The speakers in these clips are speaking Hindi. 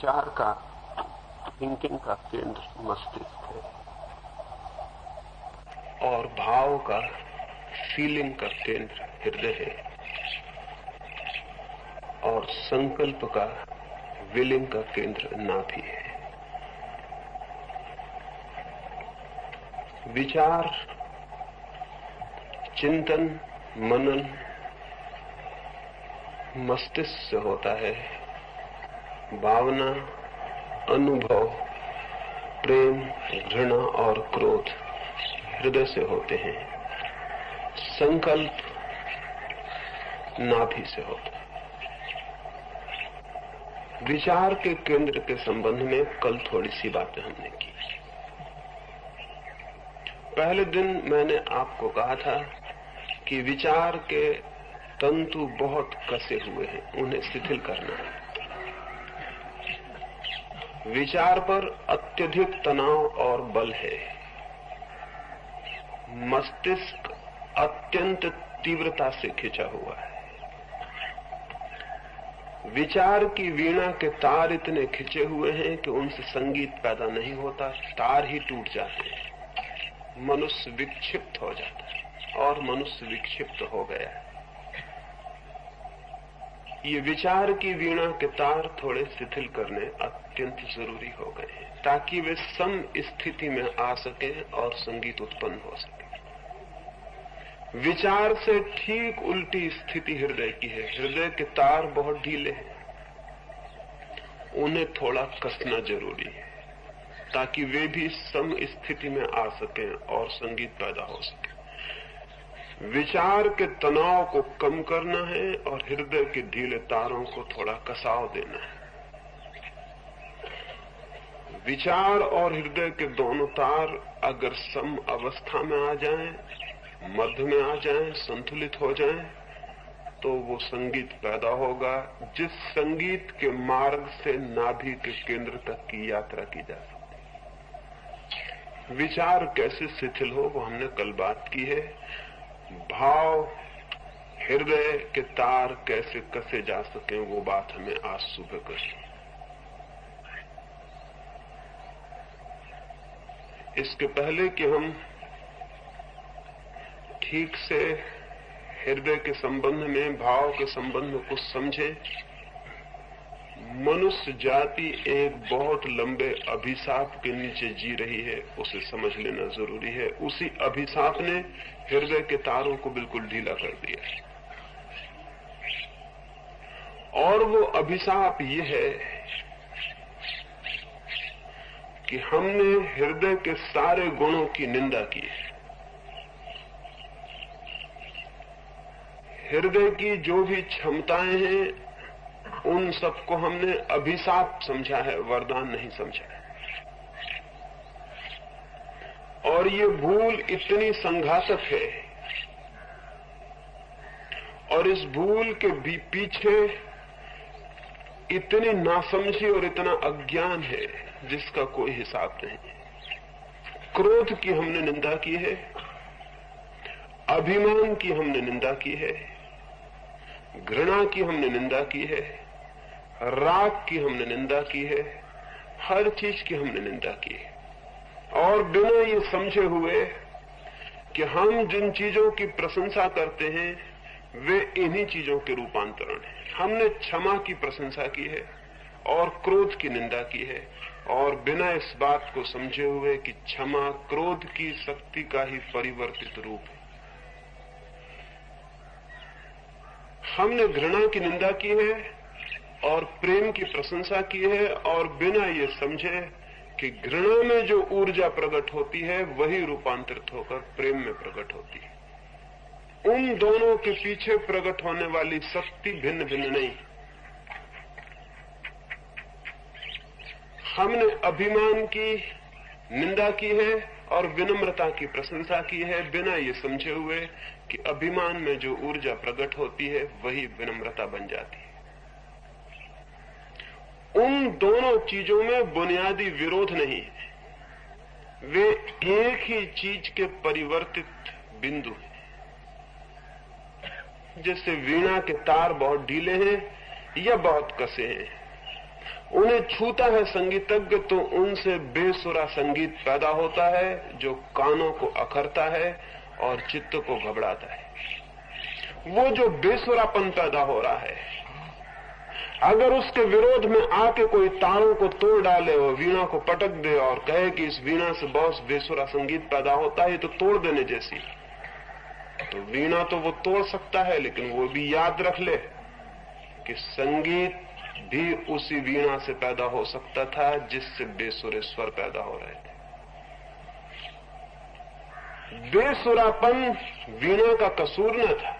विचार का, थिंकिंग का केंद्र मस्तिष्क है और भाव का, फीलिंग का केंद्र हृदय है और संकल्प का, विलिंग का केंद्र नाभि है। विचार, चिंतन, मनन मस्तिष्क से होता है। भावना, अनुभव, प्रेम, घृणा और क्रोध हृदय से होते हैं। संकल्प नाभि से होता है। विचार के केंद्र के संबंध में कल थोड़ी सी बातें हमने की। पहले दिन मैंने आपको कहा था कि विचार के तंतु बहुत कसे हुए हैं, उन्हें शिथिल करना है। विचार पर अत्यधिक तनाव और बल है। मस्तिष्क अत्यंत तीव्रता से खिंचा हुआ है। विचार की वीणा के तार इतने खिंचे हुए हैं कि उनसे संगीत पैदा नहीं होता, तार ही टूट जाते हैं। मनुष्य विक्षिप्त हो जाता है और मनुष्य विक्षिप्त हो गया है। ये विचार की वीणा के तार थोड़े शिथिल करने अत्यंत जरूरी हो गए हैं ताकि वे सम स्थिति में आ सके और संगीत उत्पन्न हो सके। विचार से ठीक उल्टी स्थिति हृदय की है। हृदय के तार बहुत ढीले हैं, उन्हें थोड़ा कसना जरूरी है ताकि वे भी सम स्थिति में आ सकें और संगीत पैदा हो सके। विचार के तनाव को कम करना है और हृदय के ढीले तारों को थोड़ा कसाव देना है। विचार और हृदय के दोनों तार अगर सम अवस्था में आ जाएं, मध्य में आ जाएं, संतुलित हो जाएं, तो वो संगीत पैदा होगा जिस संगीत के मार्ग से नाभि के केंद्र तक की यात्रा की जा सकती। विचार कैसे शिथिल हो वो हमने कल बात की है। भाव, हृदय के तार कैसे कसे जा सके वो बात हमें आज सुबह करी। इसके पहले कि हम ठीक से हृदय के संबंध में, भाव के संबंध में कुछ समझे, मनुष्य जाति एक बहुत लंबे अभिशाप के नीचे जी रही है, उसे समझ लेना जरूरी है। उसी अभिशाप ने हृदय के तारों को बिल्कुल ढीला कर दिया है। और वो अभिशाप ये है कि हमने हृदय के सारे गुणों की निंदा की है। हृदय की जो भी क्षमताएं हैं उन सबको हमने अभिशाप समझा है, वरदान नहीं समझा है। और ये भूल इतनी संघातक है और इस भूल के भी पीछे इतनी नासमझी और इतना अज्ञान है जिसका कोई हिसाब नहीं। क्रोध की हमने निंदा की है, अभिमान की हमने निंदा की है, घृणा की हमने निंदा की है, राग की हमने निंदा की है, हर चीज की हमने निंदा की है। और बिना ये समझे हुए कि हम जिन चीजों की प्रशंसा करते हैं वे इन्हीं चीजों के रूपांतरण हैं। हमने क्षमा की प्रशंसा की है और क्रोध की निंदा की है, और बिना इस बात को समझे हुए कि क्षमा क्रोध की शक्ति का ही परिवर्तित रूप है। हमने घृणा की निंदा की है और प्रेम की प्रशंसा की है, और बिना ये समझे कि घृणा में जो ऊर्जा प्रकट होती है वही रूपांतरित होकर प्रेम में प्रकट होती है। उन दोनों के पीछे प्रकट होने वाली शक्ति भिन्न भिन्न नहीं। हमने अभिमान की निंदा की है और विनम्रता की प्रशंसा की है, बिना ये समझे हुए कि अभिमान में जो ऊर्जा प्रकट होती है वही विनम्रता बन जाती है। उन दोनों चीजों में बुनियादी विरोध नहीं है, वे एक ही चीज के परिवर्तित बिंदु हैं। जैसे वीणा के तार बहुत ढीले हैं या बहुत कसे हैं, उन्हें छूता है संगीतज्ञ तो उनसे बेसुरा संगीत पैदा होता है जो कानों को अखरता है और चित्त को घबराता है। वो जो बेसुरापन पैदा हो रहा है, अगर उसके विरोध में आके कोई तारों को तोड़ डाले और वीणा को पटक दे और कहे कि इस वीणा से बहुत बेसुरा संगीत पैदा होता है, तो तोड़ देने जैसी। तो वीणा तो वो तोड़ सकता है, लेकिन वो भी याद रख ले कि संगीत भी उसी वीणा से पैदा हो सकता था जिससे बेसुरे स्वर पैदा हो रहे थे। बेसुरापन वीणा का कसूर न था,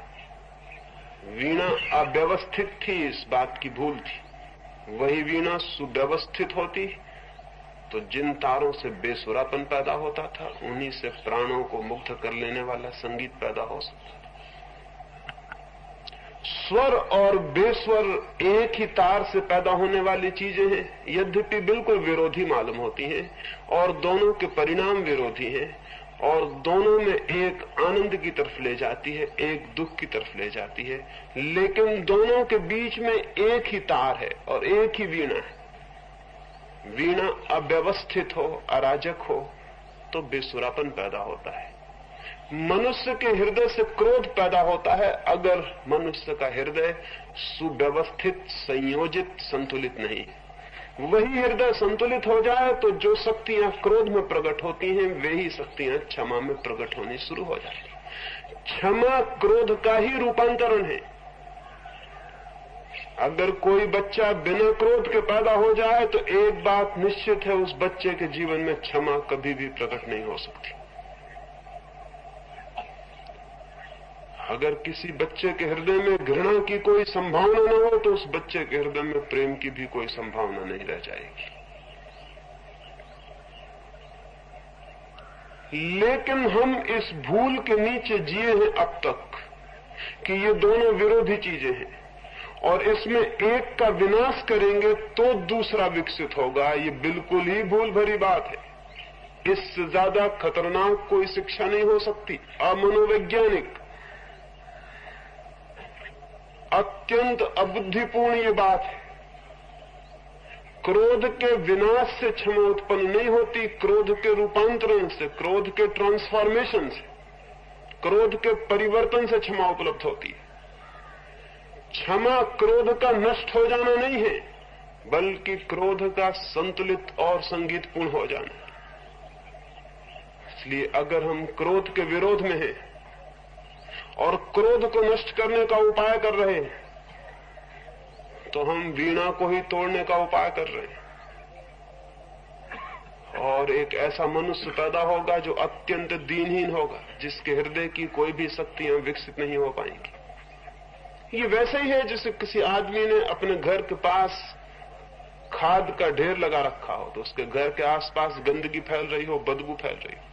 वीणा अव्यवस्थित थी, इस बात की भूल थी। वही वीणा सुव्यवस्थित होती तो जिन तारों से बेसुरापन पैदा होता था उन्हीं से प्राणों को मुग्ध कर लेने वाला संगीत पैदा हो सकता था। स्वर और बेस्वर एक ही तार से पैदा होने वाली चीजें हैं, यद्यपि बिल्कुल विरोधी मालूम होती हैं और दोनों के परिणाम विरोधी हैं और दोनों में एक आनंद की तरफ ले जाती है, एक दुख की तरफ ले जाती है, लेकिन दोनों के बीच में एक ही तार है और एक ही वीणा है। वीणा अव्यवस्थित हो, अराजक हो तो बेसुरापन पैदा होता है। मनुष्य के हृदय से क्रोध पैदा होता है अगर मनुष्य का हृदय सुव्यवस्थित, संयोजित, संतुलित नहीं है। वही हृदय संतुलित हो जाए तो जो शक्तियां क्रोध में प्रकट होती हैं वे ही शक्तियां क्षमा में प्रकट होनी शुरू हो जाती। क्षमा क्रोध का ही रूपांतरण है। अगर कोई बच्चा बिना क्रोध के पैदा हो जाए तो एक बात निश्चित है, उस बच्चे के जीवन में क्षमा कभी भी प्रकट नहीं हो सकती। अगर किसी बच्चे के हृदय में घृणा की कोई संभावना न हो तो उस बच्चे के हृदय में प्रेम की भी कोई संभावना नहीं रह जाएगी। लेकिन हम इस भूल के नीचे जिए हैं अब तक कि ये दोनों विरोधी चीजें हैं और इसमें एक का विनाश करेंगे तो दूसरा विकसित होगा। ये बिल्कुल ही भूल भरी बात है। इससे ज्यादा खतरनाक कोई शिक्षा नहीं हो सकती। अमनोवैज्ञानिक, अत्यंत अबुद्धिपूर्ण ये बात है। क्रोध के विनाश से क्षमा उत्पन्न नहीं होती, क्रोध के रूपांतरण से, क्रोध के ट्रांसफॉर्मेशन से, क्रोध के परिवर्तन से क्षमा उपलब्ध होती है। क्षमा क्रोध का नष्ट हो जाना नहीं है, बल्कि क्रोध का संतुलित और संगीतपूर्ण हो जाना। इसलिए अगर हम क्रोध के विरोध में हैं और क्रोध को नष्ट करने का उपाय कर रहे हैं तो हम वीणा को ही तोड़ने का उपाय कर रहे हैं और एक ऐसा मनुष्य पैदा होगा जो अत्यंत दीनहीन होगा, जिसके हृदय की कोई भी शक्तियां विकसित नहीं हो पाएंगी। ये वैसे ही है जैसे किसी आदमी ने अपने घर के पास खाद का ढेर लगा रखा हो तो उसके घर के आसपास गंदगी फैल रही हो, बदबू फैल रही हो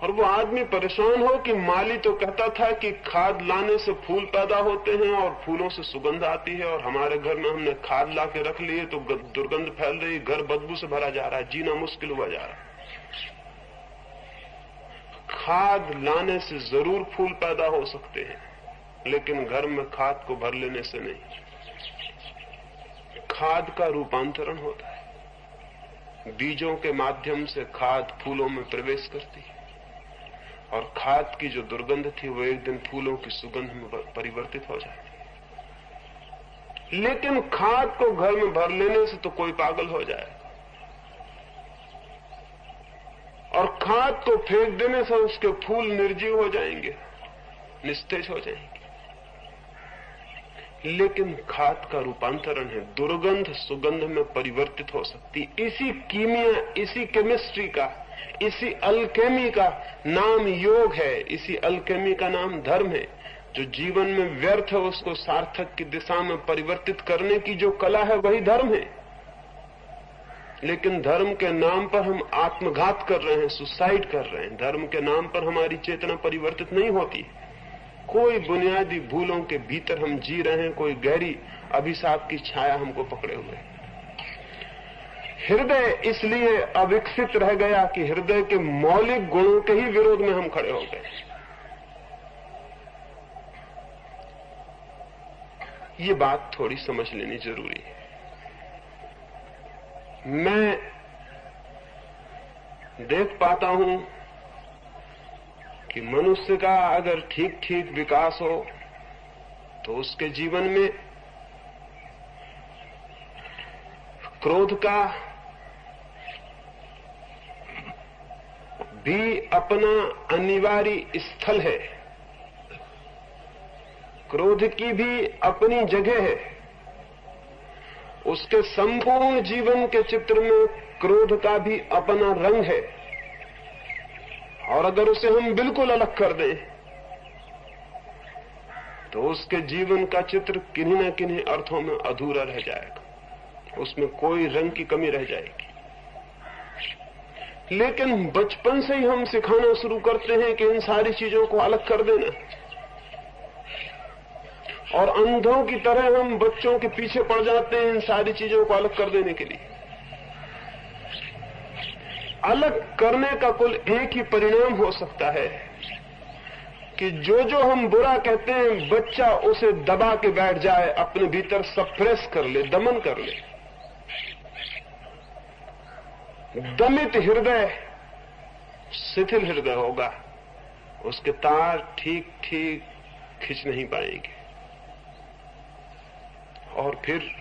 और वो आदमी परेशान हो कि माली तो कहता था कि खाद लाने से फूल पैदा होते हैं और फूलों से सुगंध आती है और हमारे घर में हमने खाद ला के रख ली है तो दुर्गंध फैल रही, घर बदबू से भरा जा रहा है, जीना मुश्किल हुआ जा रहा है। खाद लाने से जरूर फूल पैदा हो सकते हैं, लेकिन घर में खाद को भर लेने से नहीं। खाद का रूपांतरण होता है, बीजों के माध्यम से खाद फूलों में प्रवेश करती है और खाद की जो दुर्गंध थी वो एक दिन फूलों की सुगंध में परिवर्तित हो जाती है। लेकिन खाद को घर में भर लेने से तो कोई पागल हो जाए और खाद को फेंक देने से उसके फूल निर्जीव हो जाएंगे, निस्तेज हो जाएंगे। लेकिन खाद का रूपांतरण है, दुर्गंध सुगंध में परिवर्तित हो सकती। इसी कीमिया, इसी केमिस्ट्री का, इसी अल्केमी का नाम योग है, इसी अल्केमी का नाम धर्म है। जो जीवन में व्यर्थ है उसको सार्थक की दिशा में परिवर्तित करने की जो कला है वही धर्म है। लेकिन धर्म के नाम पर हम आत्मघात कर रहे हैं, सुसाइड कर रहे हैं। धर्म के नाम पर हमारी चेतना परिवर्तित नहीं होती। कोई बुनियादी भूलों के भीतर हम जी रहे हैं, कोई गहरी अभिशाप की छाया हमको पकड़े हुए है। हृदय इसलिए अविकसित रह गया कि हृदय के मौलिक गुणों के ही विरोध में हम खड़े हो गए। ये बात थोड़ी समझ लेनी जरूरी है। मैं देख पाता हूं कि मनुष्य का अगर ठीक ठीक विकास हो तो उसके जीवन में क्रोध का भी अपना अनिवार्य स्थल है, क्रोध की भी अपनी जगह है। उसके संपूर्ण जीवन के चित्र में क्रोध का भी अपना रंग है, और अगर उसे हम बिल्कुल अलग कर दें तो उसके जीवन का चित्र किन्हीं न किन्हीं अर्थों में अधूरा रह जाएगा, उसमें कोई रंग की कमी रह जाएगी। लेकिन बचपन से ही हम सिखाना शुरू करते हैं कि इन सारी चीजों को अलग कर देना, और अंधों की तरह हम बच्चों के पीछे पड़ जाते हैं इन सारी चीजों को अलग कर देने के लिए। अलग करने का कुल एक ही परिणाम हो सकता है कि जो हम बुरा कहते हैं बच्चा उसे दबा के बैठ जाए, अपने भीतर सप्रेस कर ले, दमन कर ले। दमित हृदय शिथिल हृदय होगा, उसके तार ठीक ठीक खींच नहीं पाएंगे। और फिर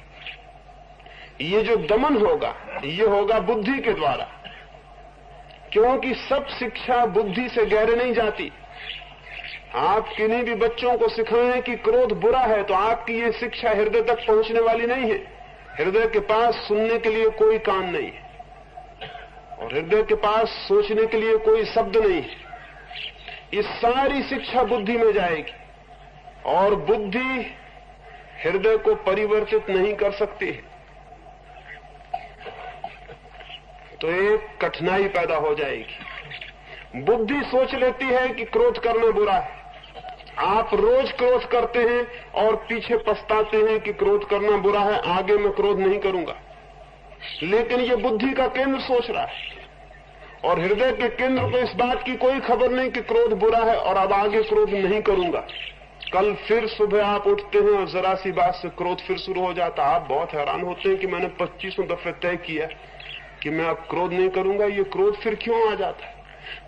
ये जो दमन होगा ये होगा बुद्धि के द्वारा, क्योंकि सब शिक्षा बुद्धि से गहरे नहीं जाती। आप किन्हीं भी बच्चों को सिखाएं कि क्रोध बुरा है तो आपकी ये शिक्षा हृदय तक पहुंचने वाली नहीं है। हृदय के पास सुनने के लिए कोई कान नहीं है, और हृदय के पास सोचने के लिए कोई शब्द नहीं है। ये सारी शिक्षा बुद्धि में जाएगी, और बुद्धि हृदय को परिवर्तित नहीं कर सकती है। तो एक कठिनाई पैदा हो जाएगी। बुद्धि सोच लेती है कि क्रोध करना बुरा है। आप रोज क्रोध करते हैं और पीछे पछताते हैं कि क्रोध करना बुरा है, आगे मैं क्रोध नहीं करूंगा। लेकिन ये बुद्धि का केंद्र सोच रहा है, और हृदय के केंद्र को इस बात की कोई खबर नहीं कि क्रोध बुरा है और अब आगे क्रोध नहीं करूंगा। कल फिर सुबह आप उठते हैं और जरा सी बात से क्रोध फिर शुरू हो जाता। आप बहुत हैरान होते हैं कि मैंने 25 दफे तय किया कि मैं अब क्रोध नहीं करूंगा, ये क्रोध फिर क्यों आ जाता है?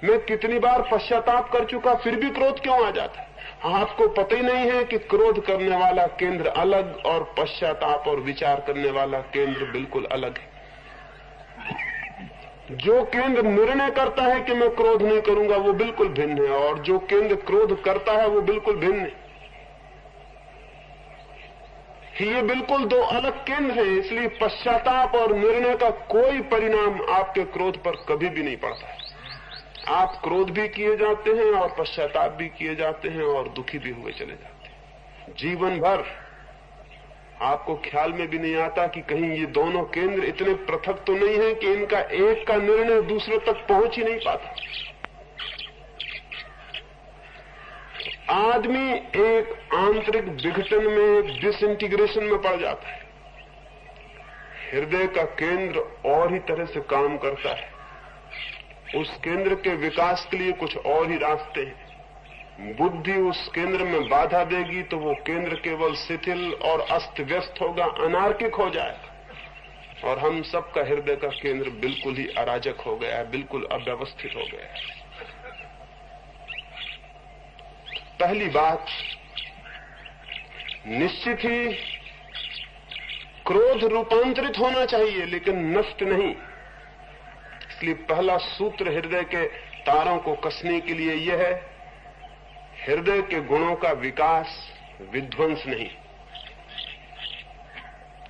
मैं कितनी बार पश्चाताप कर चुका, फिर भी क्रोध क्यों आ जाता है? आपको पता ही नहीं है कि क्रोध करने वाला केंद्र अलग और पश्चाताप और विचार करने वाला केंद्र बिल्कुल अलग है। जो केंद्र निर्णय करता है कि मैं क्रोध नहीं करूंगा वो बिल्कुल भिन्न है, और जो केंद्र क्रोध करता है वो बिल्कुल भिन्न है। ये बिल्कुल दो अलग केंद्र हैं, इसलिए पश्चाताप और निर्णय का कोई परिणाम आपके क्रोध पर कभी भी नहीं पड़ता। आप क्रोध भी किए जाते हैं और पश्चाताप भी किए जाते हैं और दुखी भी हुए चले जाते हैं। जीवन भर आपको ख्याल में भी नहीं आता कि कहीं ये दोनों केंद्र इतने पृथक तो नहीं है कि इनका एक का निर्णय दूसरे तक पहुंच ही नहीं पाता। आदमी एक आंतरिक विघटन में, डिसइंटीग्रेशन में पड़ जाता है। हृदय का केंद्र और ही तरह से काम करता है। उस केंद्र के विकास के लिए कुछ और ही रास्ते हैं। बुद्धि उस केंद्र में बाधा देगी तो वो केंद्र केवल शिथिल और अस्त व्यस्त होगा, अनार्किक हो जाएगा, और हम सबका हृदय का केंद्र बिल्कुल ही अराजक हो गया है, बिल्कुल अव्यवस्थित हो गया है। पहली बात, निश्चित ही क्रोध रूपांतरित होना चाहिए लेकिन नष्ट नहीं। इसलिए पहला सूत्र हृदय के तारों को कसने के लिए यह है, हृदय के गुणों का विकास, विध्वंस नहीं।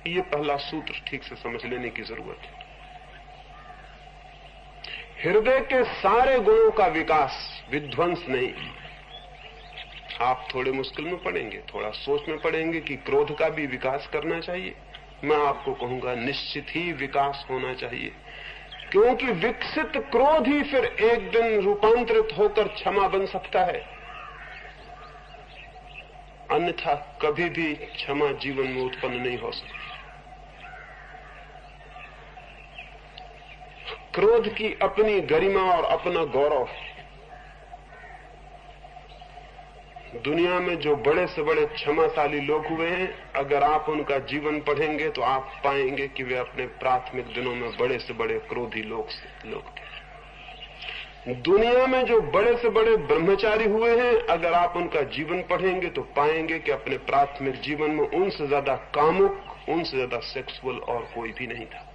ये पहला सूत्र ठीक से समझ लेने की जरूरत है। हृदय के सारे गुणों का विकास, विध्वंस नहीं। आप थोड़े मुश्किल में पड़ेंगे, थोड़ा सोच में पड़ेंगे कि क्रोध का भी विकास करना चाहिए। मैं आपको कहूंगा निश्चित ही विकास होना चाहिए, क्योंकि विकसित क्रोध ही फिर एक दिन रूपांतरित होकर क्षमा बन सकता है। अन्यथा कभी भी क्षमा जीवन में उत्पन्न नहीं हो सकती। क्रोध की अपनी गरिमा और अपना गौरव है। दुनिया में जो बड़े से बड़े क्षमाशाली लोग हुए हैं, अगर आप उनका जीवन पढ़ेंगे तो आप पाएंगे कि वे अपने प्राथमिक दिनों में बड़े से बड़े क्रोधी लोग थे। दुनिया में जो बड़े से बड़े ब्रह्मचारी हुए हैं, अगर आप उनका जीवन पढ़ेंगे तो पाएंगे कि अपने प्राथमिक जीवन में उनसे ज्यादा कामुक, उनसे ज्यादा सेक्सुअल और कोई भी नहीं था।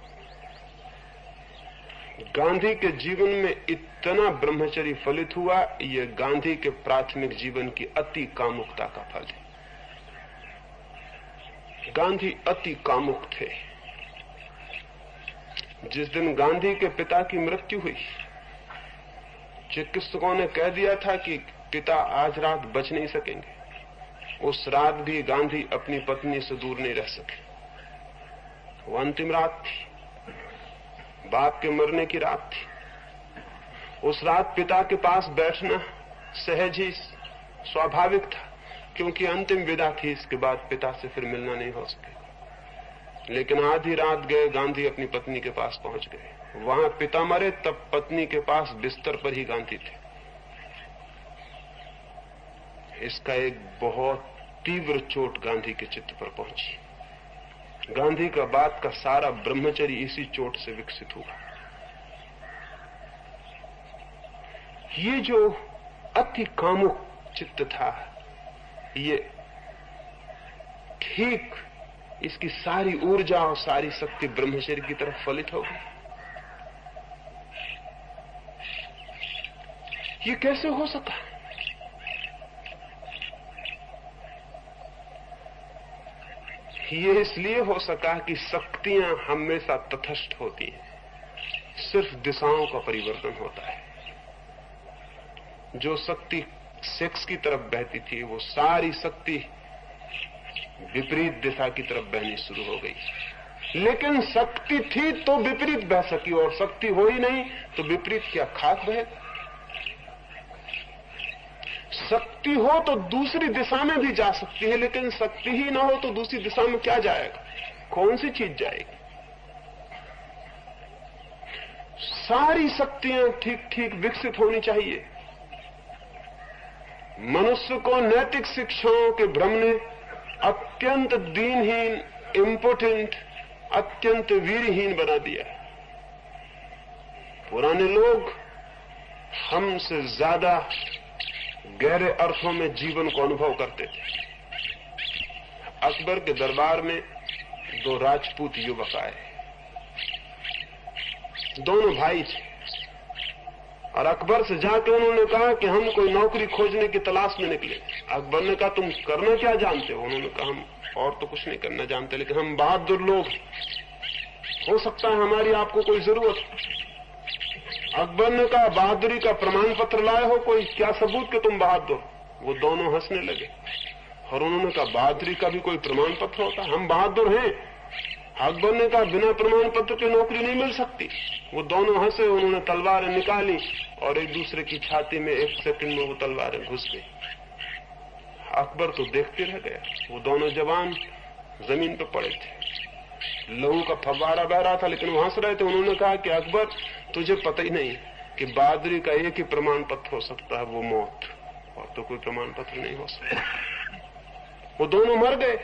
गांधी के जीवन में इतना ब्रह्मचर्य फलित हुआ, ये गांधी के प्राथमिक जीवन की अति कामुकता का फल है। गांधी अति कामुक थे। जिस दिन गांधी के पिता की मृत्यु हुई, चिकित्सकों ने कह दिया था कि पिता आज रात बच नहीं सकेंगे। उस रात भी गांधी अपनी पत्नी से दूर नहीं रह सके। वो अंतिम रात थी, बाप के मरने की रात थी। उस रात पिता के पास बैठना सहज ही स्वाभाविक था, क्योंकि अंतिम विदा थी। इसके बाद पिता से फिर मिलना नहीं हो सके। लेकिन आधी रात गए गांधी अपनी पत्नी के पास पहुंच गए। वहां पिता मरे, तब पत्नी के पास बिस्तर पर ही गांधी थे। इसका एक बहुत तीव्र चोट गांधी के चित्त पर पहुंची। गांधी का बात का सारा ब्रह्मचर्य इसी चोट से विकसित हुआ। ये जो अति कामुक चित्त था, ये ठीक इसकी सारी ऊर्जा और सारी शक्ति ब्रह्मचर्य की तरफ फलित हो गई। ये कैसे हो सका? ये इसलिए हो सका कि शक्तियां हमेशा तटस्थ होती हैं, सिर्फ दिशाओं का परिवर्तन होता है। जो शक्ति सेक्स की तरफ बहती थी, वो सारी शक्ति विपरीत दिशा की तरफ बहनी शुरू हो गई। लेकिन शक्ति थी तो विपरीत बह सकी, और शक्ति हो ही नहीं तो विपरीत क्या खाक बहेगा? शक्ति हो तो दूसरी दिशा में भी जा सकती है, लेकिन शक्ति ही ना हो तो दूसरी दिशा में क्या जाएगा? कौन सी चीज जाएगी? सारी शक्तियां ठीक ठीक विकसित होनी चाहिए। मनुष्य को नैतिक शिक्षाओं के भ्रम ने अत्यंत दीनहीन, इम्पोर्टेंट, अत्यंत वीरहीन बना दिया। पुराने लोग हमसे ज्यादा गहरे अर्थों में जीवन को अनुभव करते थे। अकबर के दरबार में दो राजपूत युवक आए। दोनों भाई थे, और अकबर से जाकर उन्होंने कहा कि हम कोई नौकरी खोजने की तलाश में निकले। अकबर ने कहा तुम करना क्या जानते हो? उन्होंने कहा हम और तो कुछ नहीं करना जानते, लेकिन हम बहादुर लोग, हो सकता है हमारी आपको कोई जरूरत। अकबर ने कहा बहादुरी का प्रमाण पत्र लाए हो कोई? क्या सबूत कि तुम बहादुर? वो दोनों हंसने लगे, और उन्होंने कहा बहादुरी का भी कोई प्रमाण पत्र होता? हम बहादुर हैं। अकबर ने कहा बिना प्रमाण पत्र की नौकरी नहीं मिल सकती। वो दोनों हंसे, उन्होंने तलवारें निकाली और एक दूसरे की छाती में 1 सेकंड में वो तलवारें घुस गई। अकबर तो देखते रह गया। वो दोनों जवान जमीन पर पड़े थे, लहू का फव्वारा बह रहा था, लेकिन वो हंस रहे थे। उन्होंने कहा कि अकबर तुझे पता ही नहीं कि बहादुरी का एक ही प्रमाण पत्र हो सकता है, वो मौत, और तो कोई प्रमाण पत्र नहीं हो सकता। वो दोनों मर गए।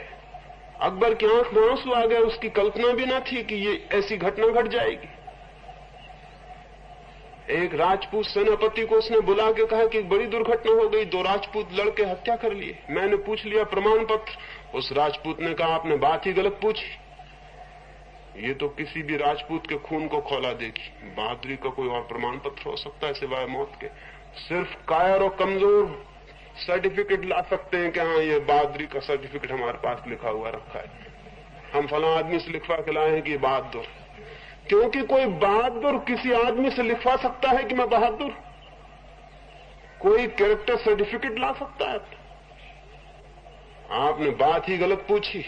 अकबर की आंख में आंसू आ गए। उसकी कल्पना भी ना थी कि ये ऐसी घटना घट जाएगी। एक राजपूत सेनापति को उसने बुला के कहा कि बड़ी दुर्घटना हो गई, 2 राजपूत लड़के हत्या कर लिए। मैंने पूछ लिया प्रमाण पत्र। उस राजपूत ने कहा आपने बात ही गलत पूछी, ये तो किसी भी राजपूत के खून को खौला देगी। बहादुरी का कोई और प्रमाण पत्र हो सकता है सिवाय मौत के? सिर्फ कायर और कमजोर सर्टिफिकेट ला सकते हैं कि हाँ ये बहादुरी का सर्टिफिकेट हमारे पास लिखा हुआ रखा है, हम फला आदमी से लिखवा के लाए हैं कि बहादुर। क्योंकि कोई बहादुर किसी आदमी से लिखवा सकता है कि मैं बहादुर? कोई कैरेक्टर सर्टिफिकेट ला सकता है? आपने बात ही गलत पूछी।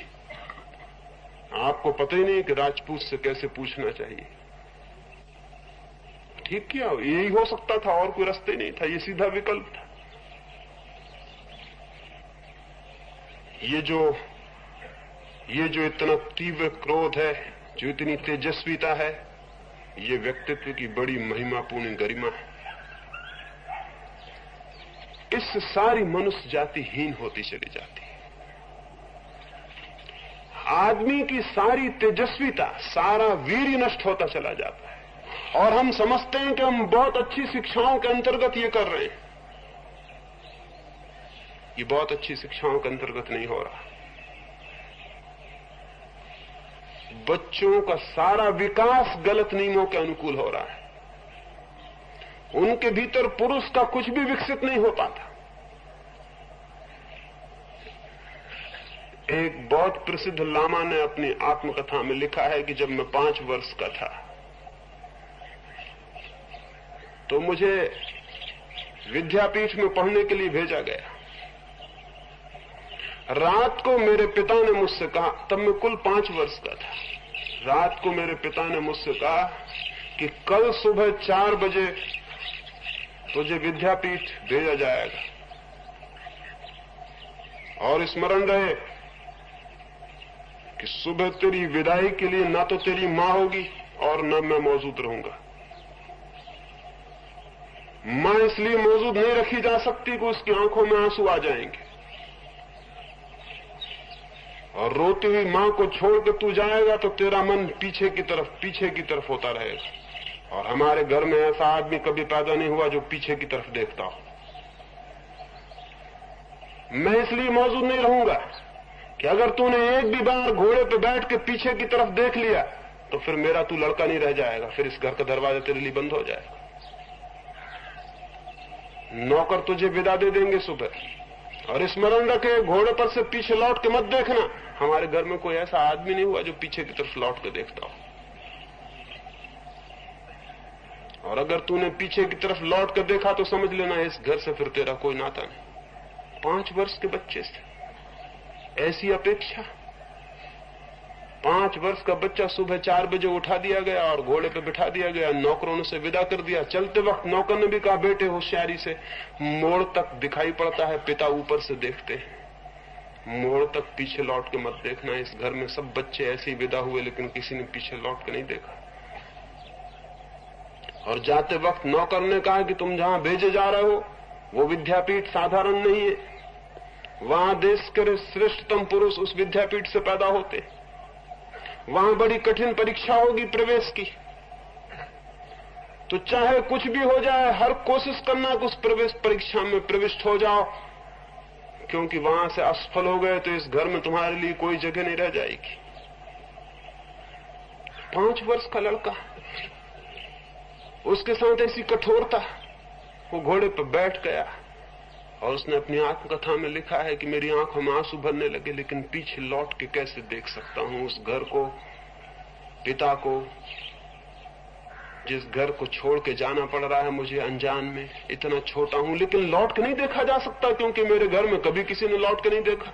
आपको पता ही नहीं कि राजपूत से कैसे पूछना चाहिए। ठीक किया, यही हो सकता था, और कोई रास्ते नहीं था, ये सीधा विकल्प था। ये जो इतना तीव्र क्रोध है, जो इतनी तेजस्विता है, ये व्यक्तित्व की बड़ी महिमापूर्ण गरिमा है। इस इससे सारी मनुष्य जाति हीन होती चली जाती है। आदमी की सारी तेजस्विता, सारा वीर्य नष्ट होता चला जाता है और हम समझते हैं कि हम बहुत अच्छी शिक्षाओं के अंतर्गत ये कर रहे हैं। ये बहुत अच्छी शिक्षाओं के अंतर्गत नहीं हो रहा। बच्चों का सारा विकास गलत नियमों के अनुकूल हो रहा है। उनके भीतर पुरुष का कुछ भी विकसित नहीं हो पाता। एक बहुत प्रसिद्ध लामा ने अपनी आत्मकथा में लिखा है कि जब मैं 5 वर्ष का था तो मुझे विद्यापीठ में पढ़ने के लिए भेजा गया। रात को मेरे पिता ने मुझसे कहा, तब मैं कुल 5 वर्ष का था, रात को मेरे पिता ने मुझसे कहा कि कल सुबह 4 बजे तुझे विद्यापीठ भेजा जाएगा और स्मरण रहे कि सुबह तेरी विदाई के लिए ना तो तेरी मां होगी और न मैं मौजूद रहूंगा। मां इसलिए मौजूद नहीं रखी जा सकती कि उसकी आंखों में आंसू आ जाएंगे और रोती हुई मां को छोड़ के तू जाएगा तो तेरा मन पीछे की तरफ होता रहेगा। और हमारे घर में ऐसा आदमी कभी पैदा नहीं हुआ जो पीछे की तरफ देखता हो। मैं इसलिए मौजूद नहीं रहूंगा कि अगर तूने एक भी बार घोड़े पे बैठ के पीछे की तरफ देख लिया तो फिर मेरा तू लड़का नहीं रह जाएगा, फिर इस घर का दरवाजा तेरे लिए बंद हो जाएगा। नौकर तुझे विदा दे देंगे सुबह और स्मरण रखे घोड़े पर से पीछे लौट के मत देखना। हमारे घर में कोई ऐसा आदमी नहीं हुआ जो पीछे की तरफ लौट के देखता हो। और अगर तूने पीछे की तरफ लौट कर देखा तो समझ लेना इस घर से फिर तेरा कोई नाता नहीं। 5 वर्ष के बच्चे से ऐसी अपेक्षा। 5 वर्ष का बच्चा सुबह 4 बजे उठा दिया गया और घोड़े पे बिठा दिया गया। नौकरों ने उसे विदा कर दिया। चलते वक्त नौकर ने भी कहा, बेटे होशियारी से, मोड़ तक दिखाई पड़ता है, पिता ऊपर से देखते हैं, मोड़ तक पीछे लौट के मत देखना। इस घर में सब बच्चे ऐसे ही विदा हुए लेकिन किसी ने पीछे लौट के नहीं देखा। और जाते वक्त नौकर ने कहा कि तुम जहां भेजे जा रहे हो वो विद्यापीठ साधारण नहीं है, वहां देश के श्रेष्ठतम पुरुष उस विद्यापीठ से पैदा होते, वहां बड़ी कठिन परीक्षा होगी प्रवेश की। तो चाहे कुछ भी हो जाए हर कोशिश करना कि उस प्रवेश परीक्षा में प्रविष्ट हो जाओ, क्योंकि वहां से असफल हो गए तो इस घर में तुम्हारे लिए कोई जगह नहीं रह जाएगी। 5 वर्ष का लड़का, उसके साथ ऐसी कठोरता। वो घोड़े पर बैठ गया और उसने अपनी आत्मकथा में लिखा है कि मेरी आंखों में आंसू भरने लगे, लेकिन पीछे लौट के कैसे देख सकता हूं उस घर को, पिता को, जिस घर को छोड़ के जाना पड़ रहा है मुझे अनजान में। इतना छोटा हूं लेकिन लौट के नहीं देखा जा सकता, क्योंकि मेरे घर में कभी किसी ने लौट के नहीं देखा।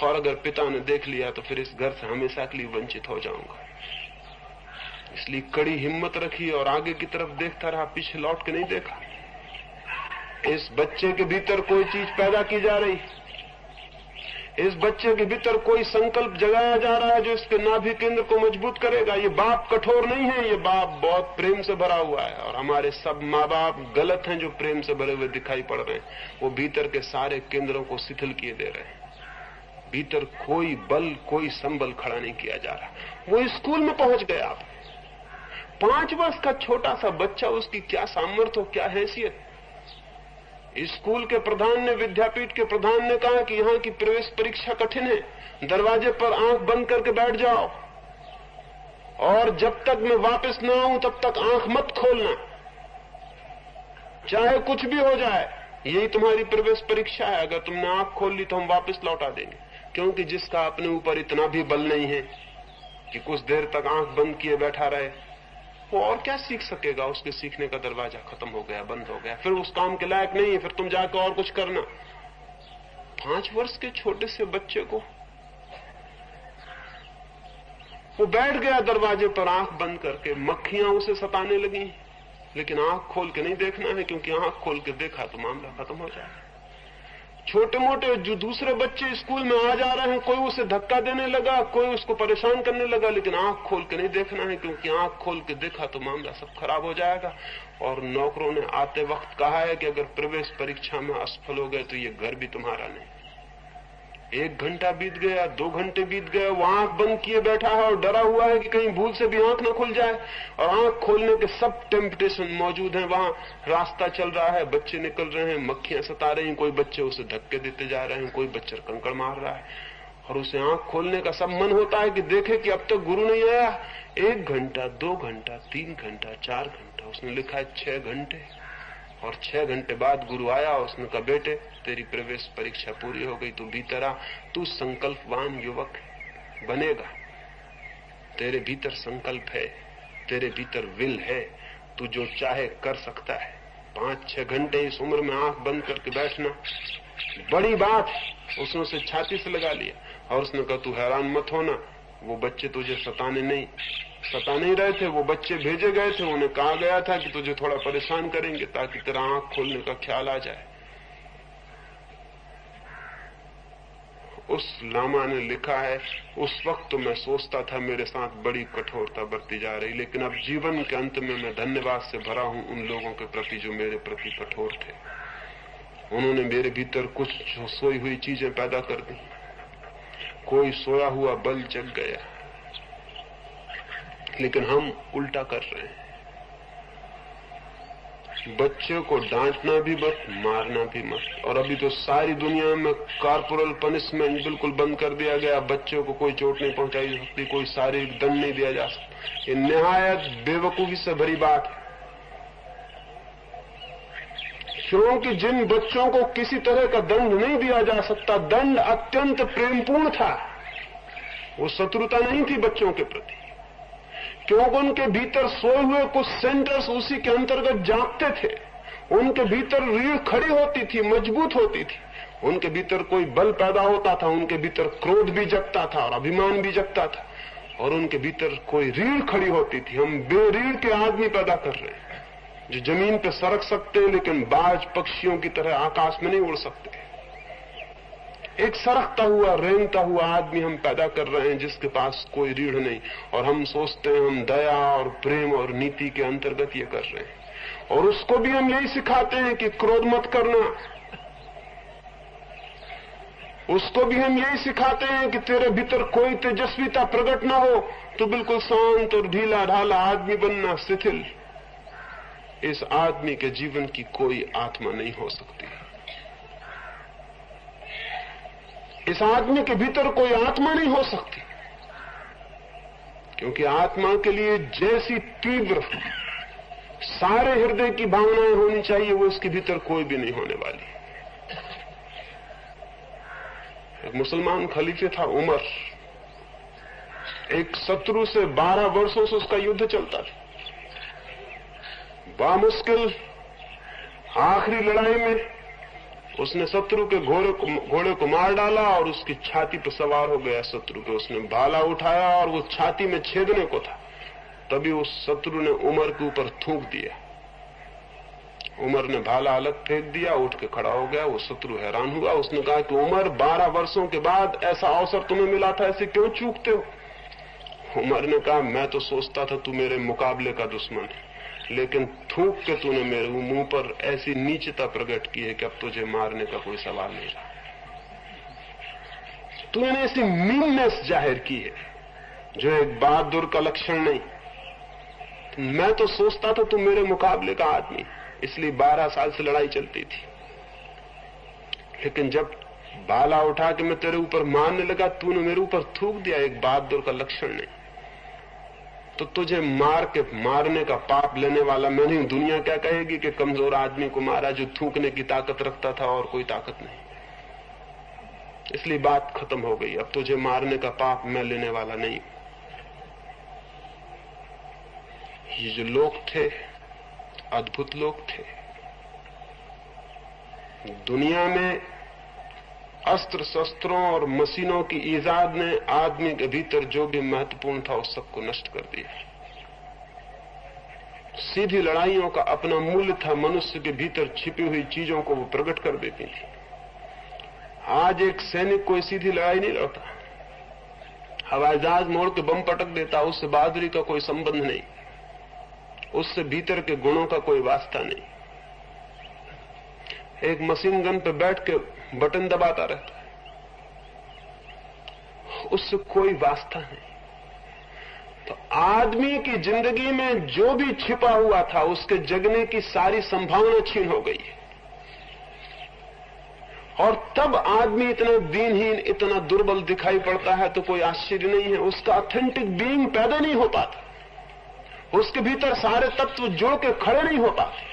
और अगर पिता ने देख लिया तो फिर इस घर से हमेशा के लिए वंचित हो जाऊंगा। इसलिए कड़ी हिम्मत रखी और आगे की तरफ देखता रहा, पीछे लौट के नहीं देखा। इस बच्चे के भीतर कोई चीज पैदा की जा रही, इस बच्चे के भीतर कोई संकल्प जगाया जा रहा है जो इसके नाभि केंद्र को मजबूत करेगा। ये बाप कठोर नहीं है, ये बाप बहुत प्रेम से भरा हुआ है। और हमारे सब माँ बाप गलत हैं जो प्रेम से भरे हुए दिखाई पड़ रहे हैं। वो भीतर के सारे केंद्रों को शिथिल किए दे रहे हैं। भीतर कोई बल, कोई संबल खड़ा नहीं किया जा रहा। वो स्कूल में पहुंच गया। 5 वर्ष का छोटा सा बच्चा, उसकी क्या सामर्थ्य, क्या हैसियत। स्कूल के प्रधान ने, विद्यापीठ के प्रधान ने कहा कि यहां की प्रवेश परीक्षा कठिन है, दरवाजे पर आंख बंद करके बैठ जाओ और जब तक मैं वापस ना आऊं तब तक आंख मत खोलना, चाहे कुछ भी हो जाए। यही तुम्हारी प्रवेश परीक्षा है। अगर तुमने आंख खोल ली तो हम वापस लौटा देंगे, क्योंकि जिसका अपने ऊपर इतना भी बल नहीं है कि कुछ देर तक आंख बंद किए बैठा रहे, वो और क्या सीख सकेगा। उसके सीखने का दरवाजा खत्म हो गया, बंद हो गया, फिर उस काम के लायक नहीं है, फिर तुम जाकर और कुछ करना। 5 वर्ष के छोटे से बच्चे को, वो बैठ गया दरवाजे पर आंख बंद करके। मक्खियां उसे सताने लगी, लेकिन आंख खोल के नहीं देखना है, क्योंकि आंख खोल के देखा तो मामला खत्म हो जाएगा। छोटे मोटे जो दूसरे बच्चे स्कूल में आ जा रहे हैं, कोई उसे धक्का देने लगा, कोई उसको परेशान करने लगा, लेकिन आंख खोल के नहीं देखना है, क्योंकि आंख खोल के देखा तो मामला सब खराब हो जाएगा। और नौकरों ने आते वक्त कहा है कि अगर प्रवेश परीक्षा में असफल हो गए तो ये घर भी तुम्हारा नहीं। 1 घंटा बीत गया, 2 घंटे बीत गए, वो आंख बंद किए बैठा है और डरा हुआ है कि कहीं भूल से भी आंख न खुल जाए। और आंख खोलने के सब टेम्पटेशन मौजूद हैं, वहां रास्ता चल रहा है, बच्चे निकल रहे हैं, मक्खियां सता रही हैं, कोई बच्चे उसे धक्के देते जा रहे हैं, कोई बच्चा कंकड़ मार रहा है, और उसे आंख खोलने का सब मन होता है कि देखे कि अब तक गुरु नहीं आया। 1 घंटा, 2 घंटा, 3 घंटा, 4 घंटा, उसने लिखा है 6 घंटे। और 6 घंटे बाद गुरु आया, उसने कहा बेटे तेरी प्रवेश परीक्षा पूरी हो गई, तू भीतर आ, तू संकल्पवान युवक है, बनेगा, तेरे भीतर संकल्प है, तेरे भीतर विल है, तू जो चाहे कर सकता है। 5-6 घंटे इस उम्र में आंख बंद करके बैठना बड़ी बात है। उसने उसे छाती से लगा लिया और उसने कहा तू हैरान मत होना, वो बच्चे तुझे सता नहीं रहे थे, वो बच्चे भेजे गए थे, उन्हें कहा गया था कि तुझे थोड़ा परेशान करेंगे ताकि तेरा आंख खोलने का ख्याल आ जाए। उस लामा ने लिखा है, उस वक्त तो मैं सोचता था मेरे साथ बड़ी कठोरता बरती जा रही, लेकिन अब जीवन के अंत में मैं धन्यवाद से भरा हूं उन लोगों के प्रति जो मेरे प्रति कठोर थे। उन्होंने मेरे भीतर कुछ सोई हुई चीजें पैदा कर दी, कोई सोया हुआ बल जग गया, लेकिन हम उल्टा कर रहे हैं। बच्चे को डांटना भी मत, मारना भी मत। और अभी तो सारी दुनिया में कॉर्पोरल पनिशमेंट बिल्कुल बंद कर दिया गया, बच्चों को कोई चोट नहीं पहुंचाई सकती, कोई शारीरिक दंड नहीं दिया जा सकता। ये निहायत बेवकूफी से भरी बात है, क्योंकि जिन बच्चों को किसी तरह का दंड नहीं दिया जा सकता, दंड अत्यंत प्रेमपूर्ण था, वो शत्रुता नहीं थी बच्चों के प्रति, क्योंकि उनके भीतर सोए हुए कुछ सेंटर्स उसी के अंतर्गत जागते थे। उनके भीतर रीढ़ खड़ी होती थी, मजबूत होती थी, उनके भीतर कोई बल पैदा होता था, उनके भीतर क्रोध भी जगता था और अभिमान भी जगता था, और उनके भीतर कोई रीढ़ खड़ी होती थी। हम बेरीढ़ के आदमी पैदा कर रहे हैं जो जमीन पर सरक सकते हैं लेकिन बाज पक्षियों की तरह आकाश में नहीं उड़ सकते। एक सरकता हुआ, रेंगता हुआ आदमी हम पैदा कर रहे हैं जिसके पास कोई रीढ़ नहीं, और हम सोचते हैं हम दया और प्रेम और नीति के अंतर्गत ये कर रहे हैं। और उसको भी हम यही सिखाते हैं कि क्रोध मत करना, उसको भी हम यही सिखाते हैं कि तेरे भीतर कोई तेजस्विता प्रकट ना हो तो बिल्कुल शांत और ढीला ढाला आदमी बनना, शिथिल। इस आदमी के जीवन की कोई आत्मा नहीं हो सकती। इस आदमी के भीतर कोई आत्मा नहीं हो सकती, क्योंकि आत्मा के लिए जैसी तीव्र सारे हृदय की भावनाएं होनी चाहिए, वो इसके भीतर कोई भी नहीं होने वाली। एक मुसलमान खलीफे था उमर, एक शत्रु से 12 वर्षों से उसका युद्ध चलता था। बामुश्किल आखिरी लड़ाई में उसने शत्रु के घोड़े को मार डाला और उसकी छाती पर सवार हो गया शत्रु के। उसने भाला उठाया और वो छाती में छेदने को था, तभी उस शत्रु ने उमर के ऊपर थूक दिया। उमर ने भाला अलग फेंक दिया, उठ के खड़ा हो गया। वो शत्रु हैरान हुआ, उसने कहा कि उमर 12 वर्षों के बाद ऐसा अवसर तुम्हें मिला था, ऐसे क्यों चूकते हो? उमर ने कहा मैं तो सोचता था तू मेरे मुकाबले का दुश्मन है, लेकिन थूक के तूने मेरे मुंह पर ऐसी नीचता प्रकट की है कि अब तुझे मारने का कोई सवाल नहीं रहा। तूने ऐसी मीननेस जाहिर की है जो एक बहादुर का लक्षण नहीं। मैं तो सोचता था तू मेरे मुकाबले का आदमी, इसलिए 12 साल से लड़ाई चलती थी, लेकिन जब भाला उठा के मैं तेरे ऊपर मारने लगा तूने मेरे ऊपर थूक दिया, एक बहादुर का लक्षण नहीं। तो तुझे मार के मारने का पाप लेने वाला मैं नहीं। दुनिया क्या कहेगी कि कमजोर आदमी को मारा जो थूकने की ताकत रखता था और कोई ताकत नहीं। इसलिए बात खत्म हो गई, अब तुझे मारने का पाप मैं लेने वाला नहीं। ये जो लोग थे अद्भुत लोग थे। दुनिया में अस्त्र शस्त्रों और मशीनों की ईजाद ने आदमी के भीतर जो भी महत्वपूर्ण था उस सबको नष्ट कर दिया। सीधी लड़ाइयों का अपना मूल्य था, मनुष्य के भीतर छिपी हुई चीजों को वो प्रकट कर देती थी। आज एक सैनिक कोई सीधी लड़ाई नहीं लड़ता, हवाई जहाज मोड़ के बम पटक देता, उससे बहादुरी का कोई संबंध नहीं, उससे भीतर के गुणों का कोई वास्ता नहीं। एक मशीन गन पे बैठ के बटन दबाता रहता है, उससे कोई वास्ता नहीं। तो आदमी की जिंदगी में जो भी छिपा हुआ था, उसके जगने की सारी संभावना छीन हो गई है। और तब आदमी इतना दीनहीन, इतना दुर्बल दिखाई पड़ता है, तो कोई आश्चर्य नहीं है, उसका ऑथेंटिक बीइंग पैदा नहीं हो पाता, उसके भीतर सारे तत्व जुड़ के खड़े नहीं हो पाते।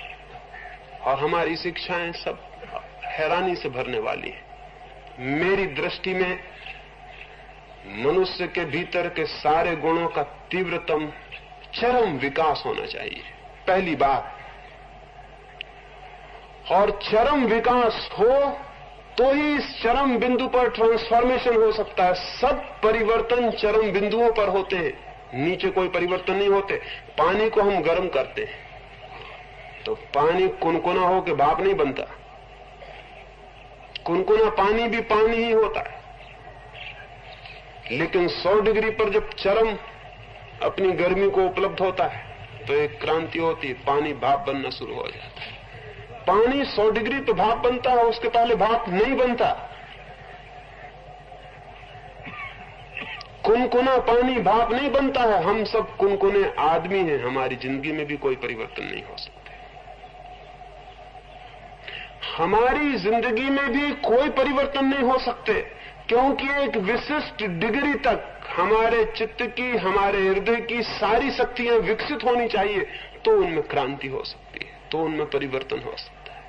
और हमारी शिक्षाएं सब हैरानी से भरने वाली है। मेरी दृष्टि में मनुष्य के भीतर के सारे गुणों का तीव्रतम चरम विकास होना चाहिए, पहली बात। और चरम विकास हो तो ही इस चरम बिंदु पर ट्रांसफॉर्मेशन हो सकता है। सब परिवर्तन चरम बिंदुओं पर होते हैं, नीचे कोई परिवर्तन नहीं होते। पानी को हम गर्म करते हैं तो पानी कुनकुना हो के भाप नहीं बनता, कुनकुना पानी भी पानी ही होता है। लेकिन 100 डिग्री पर जब चरम अपनी गर्मी को उपलब्ध होता है तो एक क्रांति होती है, पानी भाप बनना शुरू हो जाता है। पानी 100 डिग्री पे भाप बनता है, उसके पहले भाप नहीं बनता। कुनकुना पानी भाप नहीं बनता है। हम सब कुनकुने आदमी हैं, हमारी जिंदगी में भी कोई परिवर्तन नहीं हो सकते। हमारी जिंदगी में भी कोई परिवर्तन नहीं हो सकते, क्योंकि एक विशिष्ट डिग्री तक हमारे चित्त की, हमारे हृदय की सारी शक्तियां विकसित होनी चाहिए, तो उनमें क्रांति हो सकती है, तो उनमें परिवर्तन हो सकता है।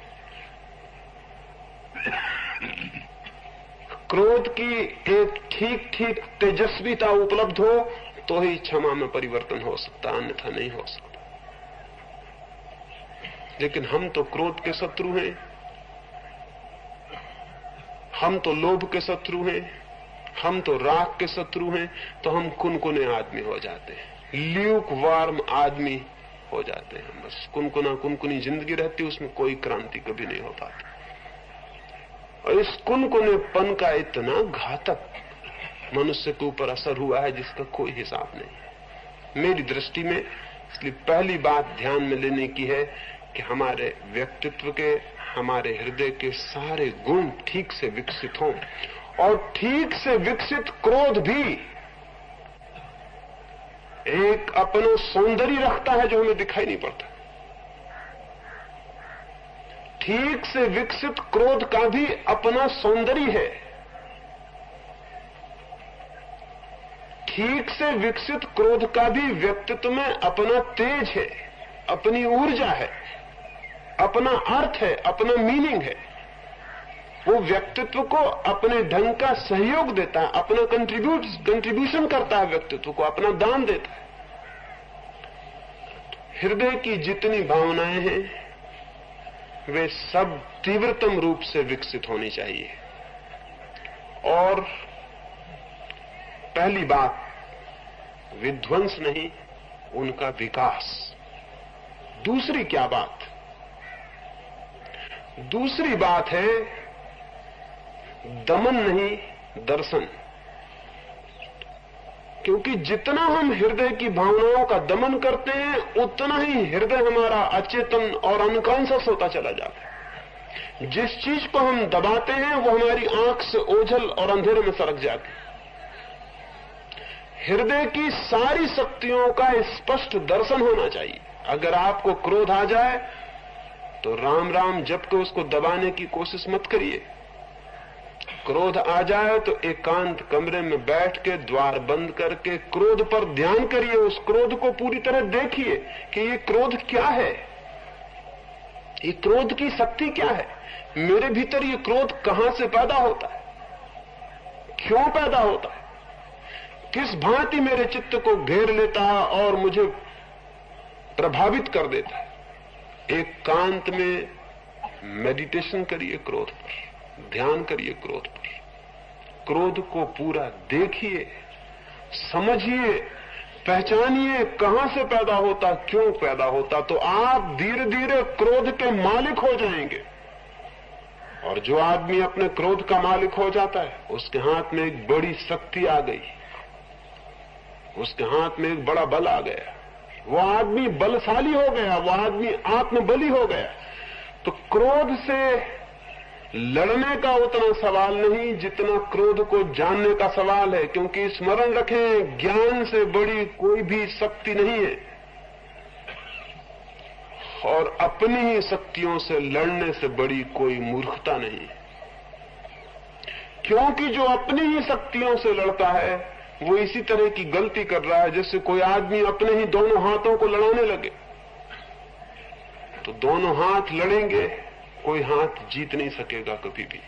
क्रोध की एक ठीक ठीक तेजस्वीता उपलब्ध हो तो ही क्षमा में परिवर्तन हो सकता, अन्यथा नहीं हो सकता। लेकिन हम तो क्रोध के शत्रु हैं, हम तो लोभ के शत्रु हैं, हम तो राग के शत्रु हैं, तो हम कुनकुने आदमी हो जाते हैं, ल्यूक वार्म आदमी हो जाते हैं। बस कुनकुनी जिंदगी रहती, उसमें कोई क्रांति कभी नहीं हो पाती। और इस कुनकुनेपन का इतना घातक मनुष्य के ऊपर असर हुआ है जिसका कोई हिसाब नहीं। मेरी दृष्टि में इसलिए पहली बात ध्यान में लेने की है कि हमारे व्यक्तित्व के, हमारे हृदय के सारे गुण ठीक से विकसित हों। और ठीक से विकसित क्रोध भी एक अपना सौंदर्य रखता है जो हमें दिखाई नहीं पड़ता। ठीक से विकसित क्रोध का भी अपना सौंदर्य है। ठीक से विकसित क्रोध का भी व्यक्तित्व में अपना तेज है, अपनी ऊर्जा है, अपना अर्थ है, अपना मीनिंग है। वो व्यक्तित्व को अपने ढंग का सहयोग देता है, अपना कंट्रीब्यूशन करता है, व्यक्तित्व को अपना दान देता है। हृदय की जितनी भावनाएं हैं वे सब तीव्रतम रूप से विकसित होनी चाहिए। और पहली बात विध्वंस नहीं, उनका विकास। दूसरी क्या बात? दूसरी बात है दमन नहीं, दर्शन। क्योंकि जितना हम हृदय की भावनाओं का दमन करते हैं, उतना ही हृदय हमारा अचेतन और अनकॉन्शियस होता चला जाता है। जिस चीज को हम दबाते हैं वो हमारी आंख से ओझल और अंधेरे में सरक जाती है। हृदय की सारी शक्तियों का स्पष्ट दर्शन होना चाहिए। अगर आपको क्रोध आ जाए तो राम राम जप के उसको दबाने की कोशिश मत करिए। क्रोध आ जाए तो एकांत कमरे में बैठ के द्वार बंद करके क्रोध पर ध्यान करिए। उस क्रोध को पूरी तरह देखिए कि ये क्रोध क्या है, ये क्रोध की शक्ति क्या है, मेरे भीतर ये क्रोध कहां से पैदा होता है, क्यों पैदा होता है, किस भांति मेरे चित्त को घेर लेता है और मुझे प्रभावित कर देता है। एकांत में मेडिटेशन करिए, क्रोध पर ध्यान करिए, क्रोध पर, क्रोध को पूरा देखिए, समझिए, पहचानिए कहां से पैदा होता, क्यों पैदा होता। तो आप धीरे धीरे क्रोध के मालिक हो जाएंगे और जो आदमी अपने क्रोध का मालिक हो जाता है, उसके हाथ में एक बड़ी शक्ति आ गई, उसके हाथ में एक बड़ा बल आ गया, वो आदमी बलशाली हो गया, वो आदमी आत्मबली हो गया। तो क्रोध से लड़ने का उतना सवाल नहीं जितना क्रोध को जानने का सवाल है, क्योंकि स्मरण रखें, ज्ञान से बड़ी कोई भी शक्ति नहीं है और अपनी ही शक्तियों से लड़ने से बड़ी कोई मूर्खता नहीं है। क्योंकि जो अपनी ही शक्तियों से लड़ता है वो इसी तरह की गलती कर रहा है जैसे कोई आदमी अपने ही दोनों हाथों को लड़ाने लगे। तो दोनों हाथ लड़ेंगे, कोई हाथ जीत नहीं सकेगा कभी भी,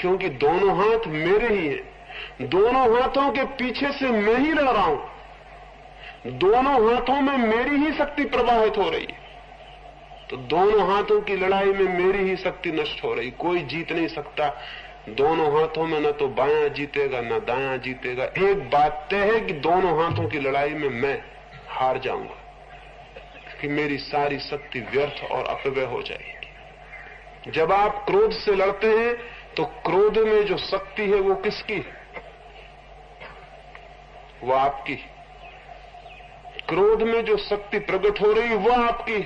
क्योंकि दोनों हाथ मेरे ही हैं। दोनों हाथों के पीछे से मैं ही लड़ रहा हूं, दोनों हाथों में मेरी ही शक्ति प्रवाहित हो रही है। तो दोनों हाथों की लड़ाई में मेरी ही शक्ति नष्ट हो रही, कोई जीत नहीं सकता। दोनों हाथों में न तो बायां जीतेगा न दायां जीतेगा। एक बात तय है कि दोनों हाथों की लड़ाई में मैं हार जाऊंगा, कि मेरी सारी शक्ति व्यर्थ और अपव्यय हो जाएगी। जब आप क्रोध से लड़ते हैं तो क्रोध में जो शक्ति है वो किसकी? वो आपकी। क्रोध में जो शक्ति प्रकट हो रही है वो आपकी।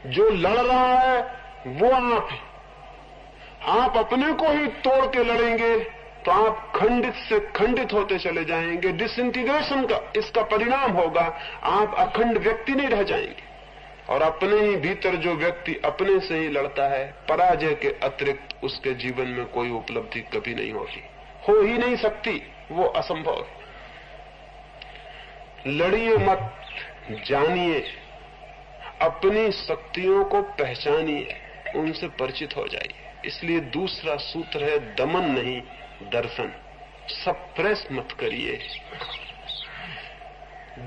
जो लड़ रहा है वो आप है। आप अपने को ही तोड़ के लड़ेंगे तो आप खंडित से खंडित होते चले जाएंगे। डिसइंटीग्रेशन का इसका परिणाम होगा, आप अखंड व्यक्ति नहीं रह जाएंगे। और अपने ही भीतर जो व्यक्ति अपने से ही लड़ता है, पराजय के अतिरिक्त उसके जीवन में कोई उपलब्धि कभी नहीं होती, हो ही नहीं सकती, वो असंभव है। लड़िए मत, जानिए, अपनी शक्तियों को पहचानिए, उनसे परिचित हो जाइए। इसलिए दूसरा सूत्र है दमन नहीं दर्शन। सप्रेस मत करिए।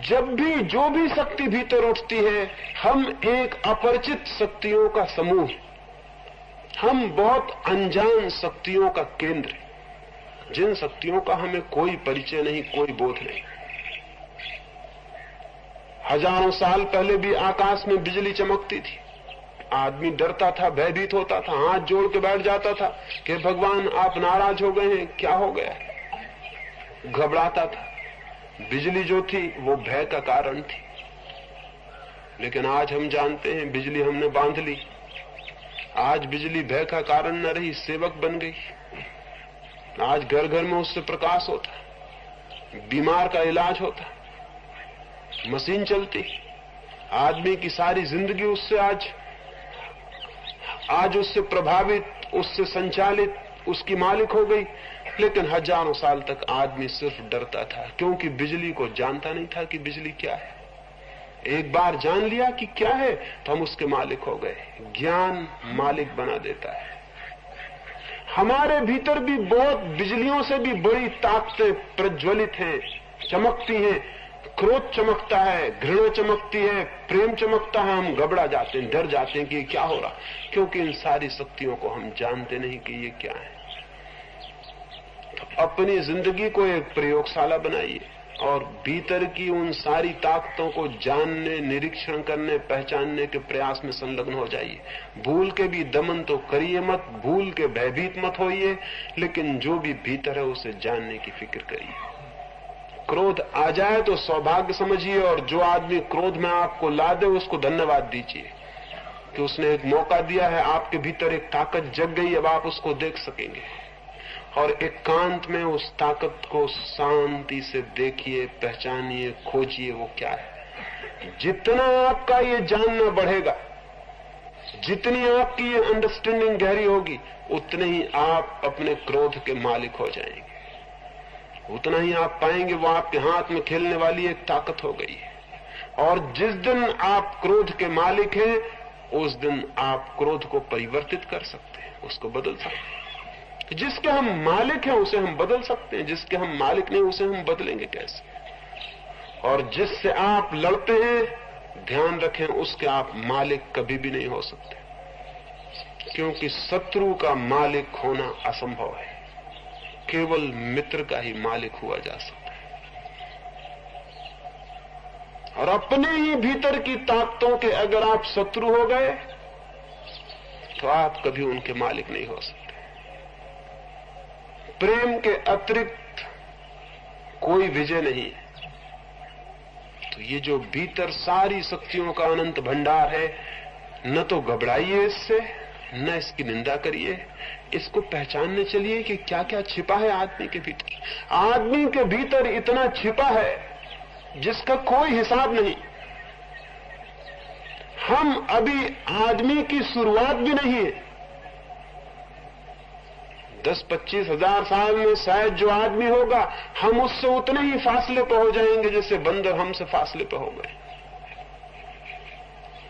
जब भी जो भी शक्ति भीतर उठती है, हम एक अपरिचित शक्तियों का समूह, हम बहुत अनजान शक्तियों का केंद्र, जिन शक्तियों का हमें कोई परिचय नहीं, कोई बोध नहीं। हजारों साल पहले भी आकाश में बिजली चमकती थी, आदमी डरता था, भयभीत होता था, हाथ जोड़ के बैठ जाता था कि भगवान आप नाराज हो गए हैं, क्या हो गया, घबराता था। बिजली जो थी वो भय का कारण थी। लेकिन आज हम जानते हैं बिजली हमने बांध ली। आज बिजली भय का कारण न रही, सेवक बन गई। आज घर घर में उससे प्रकाश होता, बीमार का इलाज होता, मशीन चलती, आदमी की सारी जिंदगी उससे आज उससे प्रभावित, उससे संचालित, उसकी मालिक हो गई। लेकिन हजारों साल तक आदमी सिर्फ डरता था, क्योंकि बिजली को जानता नहीं था कि बिजली क्या है। एक बार जान लिया कि क्या है तो हम उसके मालिक हो गए। ज्ञान मालिक बना देता है। हमारे भीतर भी बहुत बिजलियों से भी बड़ी ताकतें प्रज्वलित हैं, चमकती हैं। क्रोध चमकता है, घृणा चमकती है, प्रेम चमकता है। हम घबरा जाते हैं, डर जाते हैं कि ये क्या हो रहा, क्योंकि इन सारी शक्तियों को हम जानते नहीं कि ये क्या है। तो अपनी जिंदगी को एक प्रयोगशाला बनाइए और भीतर की उन सारी ताकतों को जानने, निरीक्षण करने, पहचानने के प्रयास में संलग्न हो जाइए। भूल के भी दमन तो करिए मत, भूल के भयभीत मत होइए, लेकिन जो भी भीतर है उसे जानने की फिक्र करिए। क्रोध आ जाए तो सौभाग्य समझिए, और जो आदमी क्रोध में आपको ला दे उसको धन्यवाद दीजिए कि उसने एक मौका दिया है, आपके भीतर एक ताकत जग गई, अब आप उसको देख सकेंगे। और एकांत में उस ताकत को शांति से देखिए, पहचानिए, खोजिए वो क्या है। जितना आपका ये जानना बढ़ेगा, जितनी आपकी ये अंडरस्टैंडिंग गहरी होगी, उतने ही आप अपने क्रोध के मालिक हो जाएंगे। उतना ही आप पाएंगे वो आपके हाथ में खेलने वाली एक ताकत हो गई है। और जिस दिन आप क्रोध के मालिक हैं, उस दिन आप क्रोध को परिवर्तित कर सकते हैं, उसको बदल सकते हैं। जिसके हम मालिक हैं उसे हम बदल सकते हैं, जिसके हम मालिक नहीं उसे हम बदलेंगे कैसे। और जिससे आप लड़ते हैं, ध्यान रखें, उसके आप मालिक कभी भी नहीं हो सकते, क्योंकि शत्रु का मालिक होना असंभव है। केवल मित्र का ही मालिक हुआ जा सकता है। और अपने ही भीतर की ताकतों के अगर आप शत्रु हो गए तो आप कभी उनके मालिक नहीं हो सकते। प्रेम के अतिरिक्त कोई विजय नहीं है। तो ये जो भीतर सारी शक्तियों का अनंत भंडार है, न तो घबराइए इससे, न इसकी निंदा करिए, इसको पहचानने चलिए कि क्या क्या छिपा है आदमी के भीतर। आदमी के भीतर इतना छिपा है जिसका कोई हिसाब नहीं। हम अभी आदमी की शुरुआत भी नहीं है। 10-25 हजार साल में शायद जो आदमी होगा, हम उससे उतने ही फासले पर हो जाएंगे जैसे बंदर हमसे फासले पर हो गए।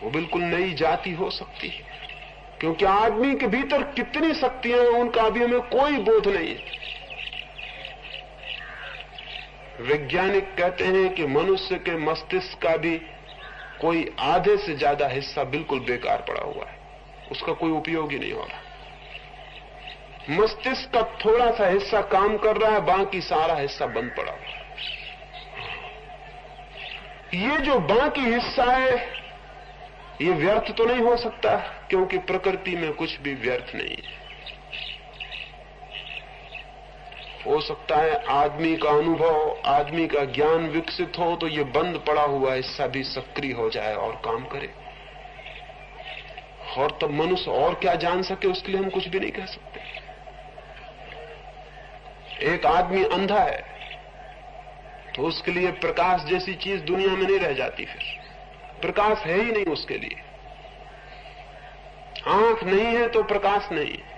वो बिल्कुल नई जाति हो सकती है, क्योंकि आदमी के भीतर कितनी शक्तियां हैं उनका अभी हमें कोई बोध नहीं है। वैज्ञानिक कहते हैं कि मनुष्य के मस्तिष्क का भी कोई आधे से ज्यादा हिस्सा बिल्कुल बेकार पड़ा हुआ है, उसका कोई उपयोग ही नहीं हो रहा। मस्तिष्क का थोड़ा सा हिस्सा काम कर रहा है, बाकी सारा हिस्सा बंद पड़ा हुआ है। ये जो बाकी हिस्सा है ये व्यर्थ तो नहीं हो सकता, क्योंकि प्रकृति में कुछ भी व्यर्थ नहीं है। हो सकता है आदमी का अनुभव, आदमी का ज्ञान विकसित हो तो ये बंद पड़ा हुआ हिस्सा भी सक्रिय हो जाए और काम करे, और तब मनुष्य और क्या जान सके उसके लिए हम कुछ भी नहीं कह सकते। एक आदमी अंधा है तो उसके लिए प्रकाश जैसी चीज दुनिया में नहीं रह जाती। फिर प्रकाश है ही नहीं उसके लिए। आंख नहीं है तो प्रकाश नहीं है।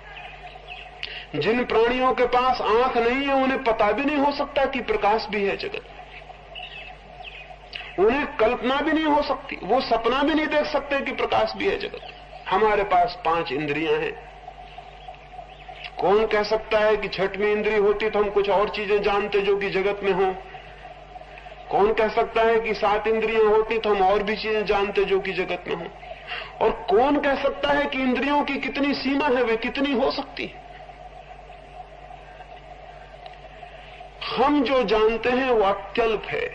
जिन प्राणियों के पास आंख नहीं है उन्हें पता भी नहीं हो सकता कि प्रकाश भी है जगत में। उन्हें कल्पना भी नहीं हो सकती, वो सपना भी नहीं देख सकते कि प्रकाश भी है जगत में। हमारे पास 5 इंद्रियां हैं। कौन कह सकता है कि 6वीं इंद्रिय होती तो हम कुछ और चीजें जानते जो कि जगत में हो? कौन कह सकता है कि 7 इंद्रियां होती तो हम और भी चीजें जानते जो कि जगत में हो? और कौन कह सकता है कि इंद्रियों की कितनी सीमा है, वे कितनी हो सकती है? हम जो जानते हैं वो अत्यल्प है,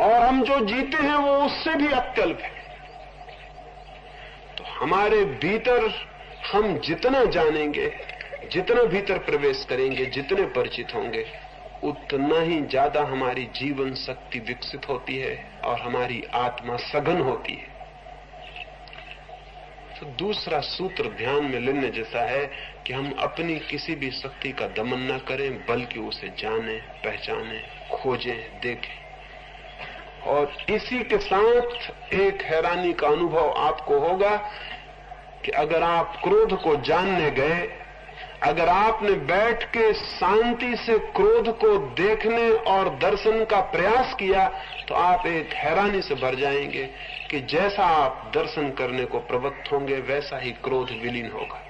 और हम जो जीते हैं वो उससे भी अत्यल्प है। तो हमारे भीतर हम जितना जानेंगे, जितना भीतर प्रवेश करेंगे, जितने परिचित होंगे, उतना ही ज्यादा हमारी जीवन शक्ति विकसित होती है और हमारी आत्मा सघन होती है। तो दूसरा सूत्र ध्यान में लेने जैसा है कि हम अपनी किसी भी शक्ति का दमन न करें, बल्कि उसे जानें, पहचानें, खोजें, देखें। और इसी के साथ एक हैरानी का अनुभव आपको होगा कि अगर आप क्रोध को जानने गए, अगर आपने बैठ के शांति से क्रोध को देखने और दर्शन का प्रयास किया, तो आप एक हैरानी से भर जाएंगे कि जैसा आप दर्शन करने को प्रवृत्त होंगे वैसा ही क्रोध विलीन होगा।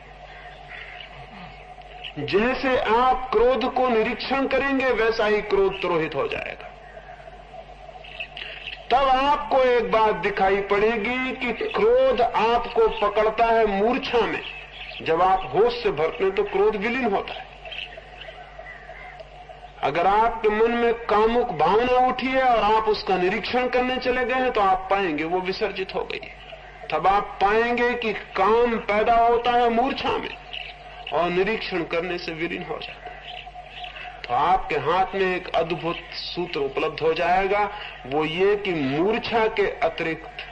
जैसे आप क्रोध को निरीक्षण करेंगे वैसा ही क्रोध तिरोहित हो जाएगा। तब आपको एक बात दिखाई पड़ेगी कि क्रोध आपको पकड़ता है मूर्छा में। जब आप होश से भरते हैं तो क्रोध विलीन होता है। अगर आपके मन में कामुक भावना उठी है और आप उसका निरीक्षण करने चले गए हैं तो आप पाएंगे वो विसर्जित हो गई है। तब आप पाएंगे कि काम पैदा होता है मूर्छा में और निरीक्षण करने से विलीन हो जाता है। तो आपके हाथ में एक अद्भुत सूत्र उपलब्ध हो जाएगा, वो ये कि मूर्छा के अतिरिक्त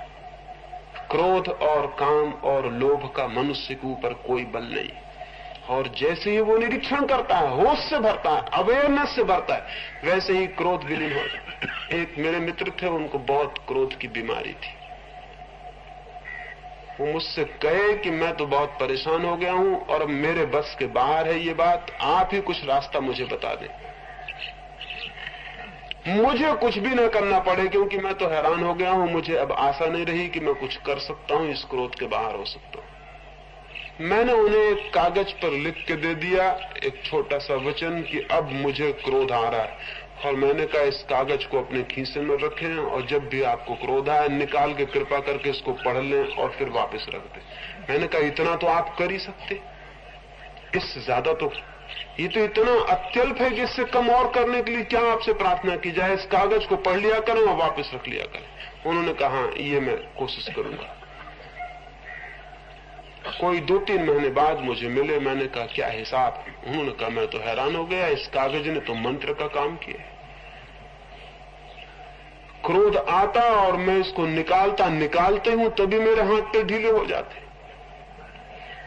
क्रोध और काम और लोभ का मनुष्य के ऊपर कोई बल नहीं। और जैसे ही वो निरीक्षण करता है, होश से भरता है, अवेयरनेस से भरता है, वैसे ही क्रोध विलीन हो जाता है। एक मेरे मित्र थे, उनको बहुत क्रोध की बीमारी थी। वो मुझसे कहे कि मैं तो बहुत परेशान हो गया हूं और अब मेरे बस के बाहर है ये बात, आप ही कुछ रास्ता मुझे बता दें, मुझे कुछ भी न करना पड़े, क्योंकि मैं तो हैरान हो गया हूं। मुझे अब आशा नहीं रही कि मैं कुछ कर सकता हूं, इस क्रोध के बाहर हो सकता हूं। मैंने उन्हें एक कागज पर लिख के दे दिया, एक छोटा सा वचन कि अब मुझे क्रोध आ रहा है, और मैंने कहा इस कागज को अपने खीसे में रखें और जब भी आपको क्रोध आए निकाल के कृपा करके इसको पढ़ लें और फिर वापस रख दें। मैंने कहा इतना तो आप कर ही सकते, इससे ज्यादा तो ये तो इतना अत्यल्प है कि इससे कम और करने के लिए क्या आपसे प्रार्थना की जाए। इस कागज को पढ़ लिया करें और वापस रख लिया करें। उन्होंने कहा ये मैं कोशिश करूंगा। कोई 2-3 महीने बाद मुझे मिले। मैंने कहा क्या हिसाब है? उन्होंने कहा मैं तो हैरान हो गया, इस कागज ने तो मंत्र का काम किया। क्रोध आता और मैं इसको निकालते हूं तभी मेरे हाथ पे ढीले हो जाते।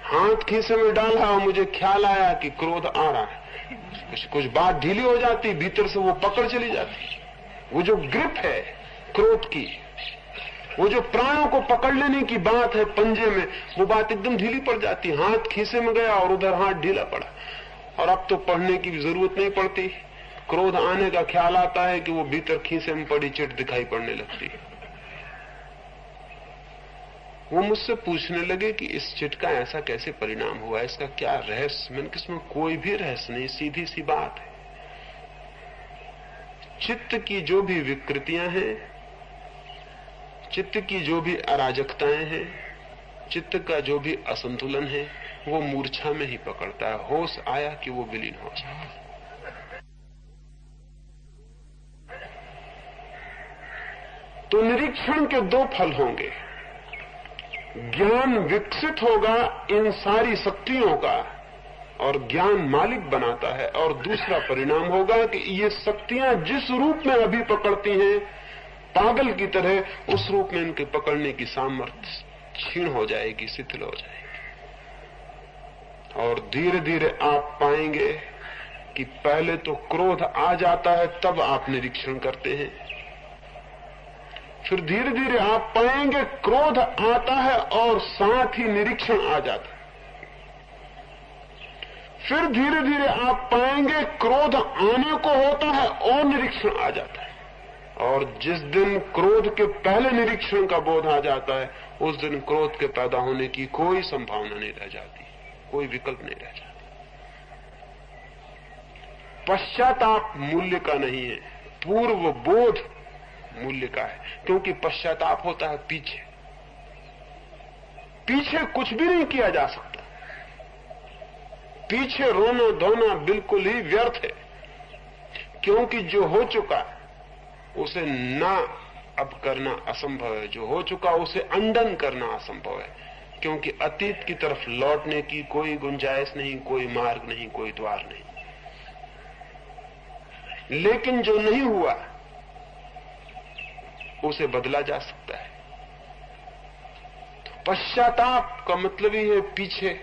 हाथ खीसे में डाला और मुझे ख्याल आया कि क्रोध आ रहा है, कुछ बात ढीली हो जाती, भीतर से वो पकड़ चली जाती। वो जो ग्रिप है क्रोध की, वो जो प्राणों को पकड़ लेने की बात है पंजे में, वो बात एकदम ढीली पड़ जाती। हाथ खीसे में गया और उधर हाथ ढीला पड़ा। और अब तो पढ़ने की भी जरूरत नहीं पड़ती। क्रोध आने का ख्याल आता है कि वो भीतर खीसे में पड़ी चिट दिखाई पड़ने लगती। वो मुझसे पूछने लगे कि इस चिट का ऐसा कैसे परिणाम हुआ, इसका क्या रहस्य? मैंने कहा इसमें कोई भी रहस्य नहीं, सीधी सी बात है। चित्त की जो भी विकृतियां हैं, चित्त की जो भी अराजकताएं हैं, चित्त का जो भी असंतुलन है, वो मूर्छा में ही पकड़ता है। होश आया कि वो विलीन हो जाता है। तो निरीक्षण के 2 फल होंगे। ज्ञान विकसित होगा इन सारी शक्तियों का और ज्ञान मालिक बनाता है। और दूसरा परिणाम होगा कि ये शक्तियां जिस रूप में अभी पकड़ती हैं पागल की तरह, उस रूप में इनके पकड़ने की सामर्थ्य क्षीण हो जाएगी, शिथिल हो जाएगी। और धीरे धीरे आप पाएंगे कि पहले तो क्रोध आ जाता है, तब आप निरीक्षण करते हैं। फिर धीरे धीरे आप पाएंगे क्रोध आता है और साथ ही निरीक्षण आ जाता है। फिर धीरे धीरे आप पाएंगे क्रोध आने को होता है और निरीक्षण आ जाता है। और जिस दिन क्रोध के पहले निरीक्षण का बोध आ जाता है, उस दिन क्रोध के पैदा होने की कोई संभावना नहीं रह जाती, कोई विकल्प नहीं रह जाता। पश्चाताप मूल्य का नहीं है, पूर्व बोध मूल्य का है। क्योंकि पश्चाताप होता है पीछे, पीछे कुछ भी नहीं किया जा सकता। पीछे रोना धोना बिल्कुल ही व्यर्थ है, क्योंकि जो हो चुका है उसे ना अब करना असंभव है। जो हो चुका उसे अंडन करना असंभव है, क्योंकि अतीत की तरफ लौटने की कोई गुंजाइश नहीं, कोई मार्ग नहीं, कोई द्वार नहीं। लेकिन जो नहीं हुआ उसे बदला जा सकता है। पश्चाताप का मतलब ही है पीछे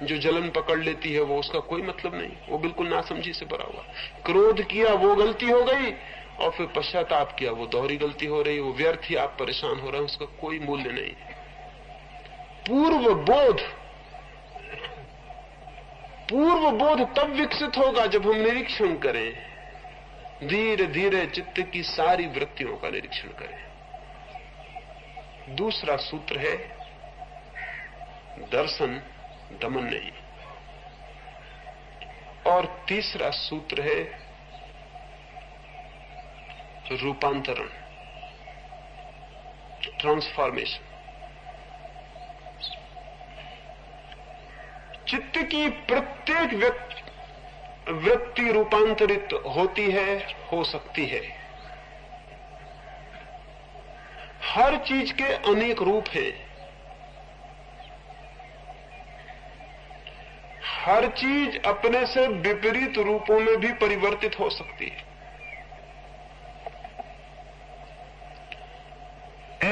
जो जलन पकड़ लेती है, वो उसका कोई मतलब नहीं, वो बिल्कुल नासमझी से भरा हुआ। क्रोध किया वो गलती हो गई, और फिर पश्चाताप किया वो दोहरी गलती हो रही, वो व्यर्थ ही आप परेशान हो रहे हैं, उसका कोई मूल्य नहीं। पूर्व बोध तब विकसित होगा जब हम निरीक्षण करें, धीरे धीरे चित्त की सारी वृत्तियों का निरीक्षण करें। दूसरा सूत्र है दर्शन, दमन नहीं। और तीसरा सूत्र है रूपांतरण, ट्रांसफॉर्मेशन। चित्त की प्रत्येक वृत्ति रूपांतरित होती है, हो सकती है। हर चीज के अनेक रूप हैं। हर चीज अपने से विपरीत रूपों में भी परिवर्तित हो सकती है।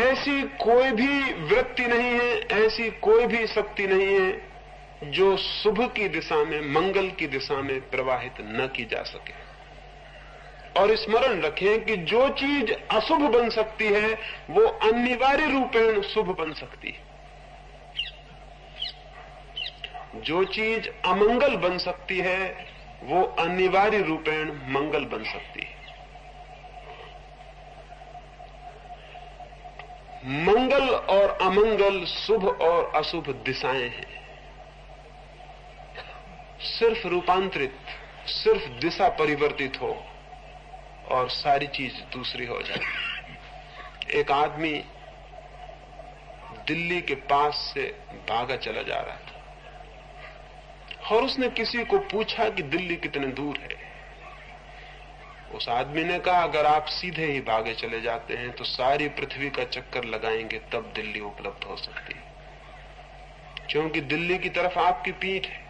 ऐसी कोई भी वृत्ति नहीं है, ऐसी कोई भी शक्ति नहीं है जो शुभ की दिशा में, मंगल की दिशा में प्रवाहित न की जा सके। और स्मरण रखें कि जो चीज अशुभ बन सकती है वो अनिवार्य रूपेण शुभ बन सकती है। जो चीज अमंगल बन सकती है वो अनिवार्य रूपेण मंगल बन सकती है। मंगल और अमंगल, शुभ और अशुभ दिशाएं हैं। सिर्फ रूपांतरित, सिर्फ दिशा परिवर्तित हो और सारी चीज दूसरी हो जाए। एक आदमी दिल्ली के पास से भागा चला जा रहा था और उसने किसी को पूछा कि दिल्ली कितने दूर है। उस आदमी ने कहा अगर आप सीधे ही भागे चले जाते हैं तो सारी पृथ्वी का चक्कर लगाएंगे तब दिल्ली उपलब्ध हो सकती है। क्योंकि दिल्ली की तरफ आपकी पीठ है,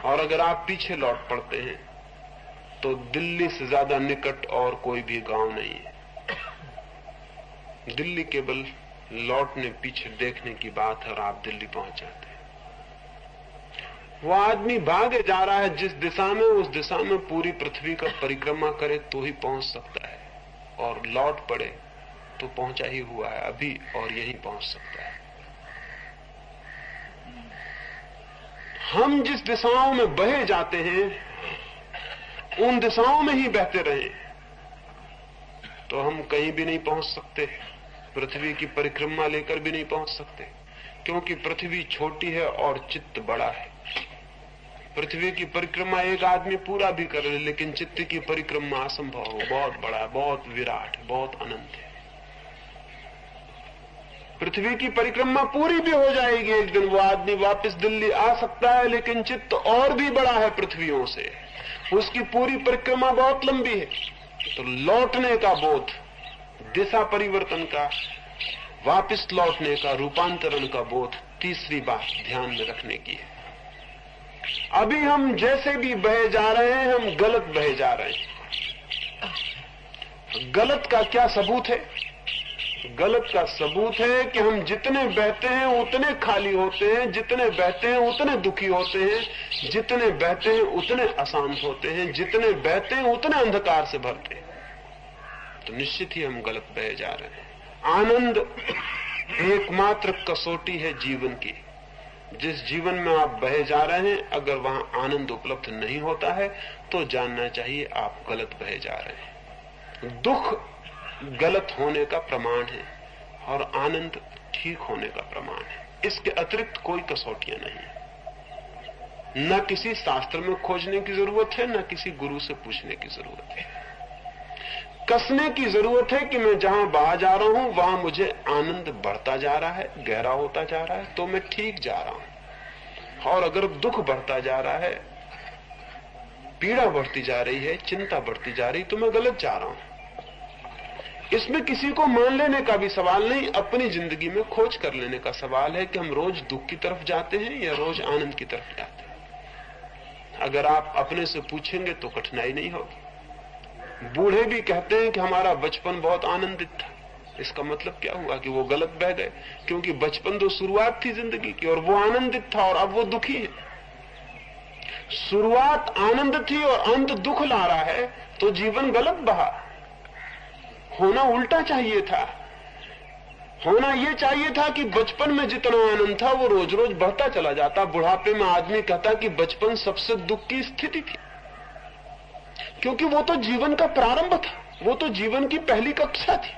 और अगर आप पीछे लौट पड़ते हैं तो दिल्ली से ज्यादा निकट और कोई भी गांव नहीं है। दिल्ली केवल लौटने पीछे देखने की बात है और आप दिल्ली पहुंच जाते हैं। वो आदमी भागे जा रहा है जिस दिशा में, उस दिशा में पूरी पृथ्वी का परिक्रमा करे तो ही पहुंच सकता है, और लौट पड़े तो पहुंचा ही हुआ है अभी और यहीं पहुंच सकता है। हम जिस दिशाओं में बहे जाते हैं उन दिशाओं में ही बहते रहें तो हम कहीं भी नहीं पहुंच सकते, पृथ्वी की परिक्रमा लेकर भी नहीं पहुंच सकते, क्योंकि पृथ्वी छोटी है और चित्त बड़ा है। पृथ्वी की परिक्रमा एक आदमी पूरा भी कर ले, लेकिन चित्त की परिक्रमा असंभव हो, बहुत बड़ा है, बहुत विराट है, बहुत अनंत है। पृथ्वी की परिक्रमा पूरी भी हो जाएगी एक दिन, वो आदमी वापस दिल्ली आ सकता है, लेकिन चित्त और भी बड़ा है पृथ्वियों से, उसकी पूरी परिक्रमा बहुत लंबी है। तो लौटने का बोध, दिशा परिवर्तन का, वापस लौटने का, रूपांतरण का बोध तीसरी बात ध्यान में रखने की है। अभी हम जैसे भी बहे जा रहे हैं हम गलत बहे जा रहे हैं। गलत का क्या सबूत है? गलत का सबूत है कि हम जितने बहते हैं उतने खाली होते हैं, जितने बहते हैं उतने दुखी होते हैं, जितने बहते हैं उतने अशांत होते हैं, जितने बहते हैं उतने अंधकार से भरते हैं। तो निश्चित ही हम गलत बहे जा रहे हैं। आनंद एकमात्र कसौटी है जीवन की। जिस जीवन में आप बहे जा रहे हैं अगर वहां आनंद उपलब्ध नहीं होता है तो जानना चाहिए आप गलत बहे जा रहे हैं। दुख गलत होने का प्रमाण है और आनंद ठीक होने का प्रमाण है। इसके अतिरिक्त कोई कसौटियां नहीं है। न किसी शास्त्र में खोजने की जरूरत है, न किसी गुरु से पूछने की जरूरत है। कसने की जरूरत है कि मैं जहां बहा जा रहा हूं वहां मुझे आनंद बढ़ता जा रहा है, गहरा होता जा रहा है, तो मैं ठीक जा रहा हूं। और अगर दुख बढ़ता जा रहा है, पीड़ा बढ़ती जा रही है, चिंता बढ़ती जा रही, तो मैं गलत जा रहा हूं। इसमें किसी को मान लेने का भी सवाल नहीं, अपनी जिंदगी में खोज कर लेने का सवाल है कि हम रोज दुख की तरफ जाते हैं या रोज आनंद की तरफ जाते हैं। अगर आप अपने से पूछेंगे तो कठिनाई नहीं होगी। बूढ़े भी कहते हैं कि हमारा बचपन बहुत आनंदित था। इसका मतलब क्या हुआ कि वो गलत बह गए, क्योंकि बचपन तो शुरुआत थी जिंदगी की और वो आनंदित था और अब वो दुखी है। शुरुआत आनंद थी और अंत दुख ला रहा है तो जीवन गलत बहा। होना उल्टा चाहिए था। होना यह चाहिए था कि बचपन में जितना आनंद था वो रोज रोज बढ़ता चला जाता। बुढ़ापे में आदमी कहता कि बचपन सबसे दुख की स्थिति थी, क्योंकि वो तो जीवन का प्रारंभ था, वो तो जीवन की पहली कक्षा थी।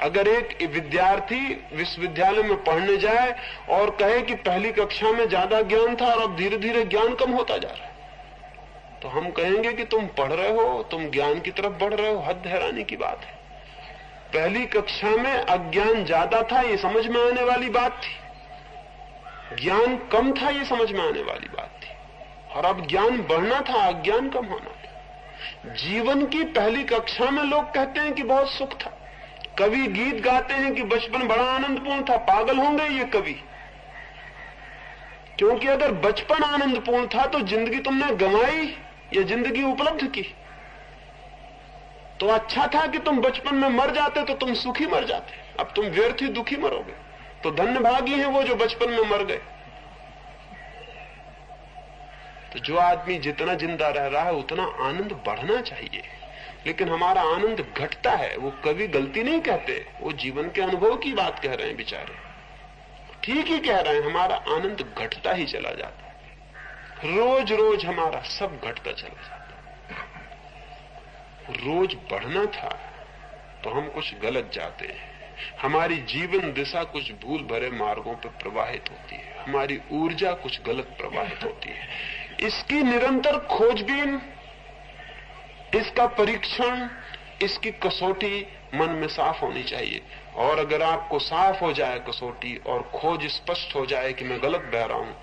अगर एक विद्यार्थी विश्वविद्यालय में पढ़ने जाए और कहे कि पहली कक्षा में ज्यादा ज्ञान था और अब धीरे धीरे ज्ञान कम होता जा रहा है, तो हम कहेंगे कि तुम पढ़ रहे हो, तुम ज्ञान की तरफ बढ़ रहे हो। हद हैरानी की बात है। पहली कक्षा में अज्ञान ज्यादा था, ये समझ में आने वाली बात थी। ज्ञान कम था, ये समझ में आने वाली बात थी। और अब ज्ञान बढ़ना था, अज्ञान कम होना था। जीवन की पहली कक्षा में लोग कहते हैं कि बहुत सुख था। कवि गीत गाते हैं कि बचपन बड़ा आनंदपूर्ण था। पागल होंगे ये कवि, क्योंकि अगर बचपन आनंदपूर्ण था तो जिंदगी तुमने गंवाई या जिंदगी उपलब्ध की। तो अच्छा था कि तुम बचपन में मर जाते तो तुम सुखी मर जाते, अब तुम व्यर्थ ही दुखी मरोगे। तो धन्यभागी हैं वो जो बचपन में मर गए। तो जो आदमी जितना जिंदा रह रहा है उतना आनंद बढ़ना चाहिए, लेकिन हमारा आनंद घटता है। वो कभी गलती नहीं कहते, वो जीवन के अनुभव की बात कह रहे हैं बेचारे, ठीक ही कह रहे हैं। हमारा आनंद घटता ही चला जाता है। रोज रोज हमारा सब घटता चला जाता है। रोज बढ़ना था तो हम कुछ गलत जाते हैं। हमारी जीवन दिशा कुछ भूल भरे मार्गों पर प्रवाहित होती है, हमारी ऊर्जा कुछ गलत प्रवाहित होती है। इसकी निरंतर खोजबीन, इसका परीक्षण, इसकी कसौटी मन में साफ होनी चाहिए। और अगर आपको साफ हो जाए कसौटी और खोज स्पष्ट हो जाए कि मैं गलत बह रहा हूं,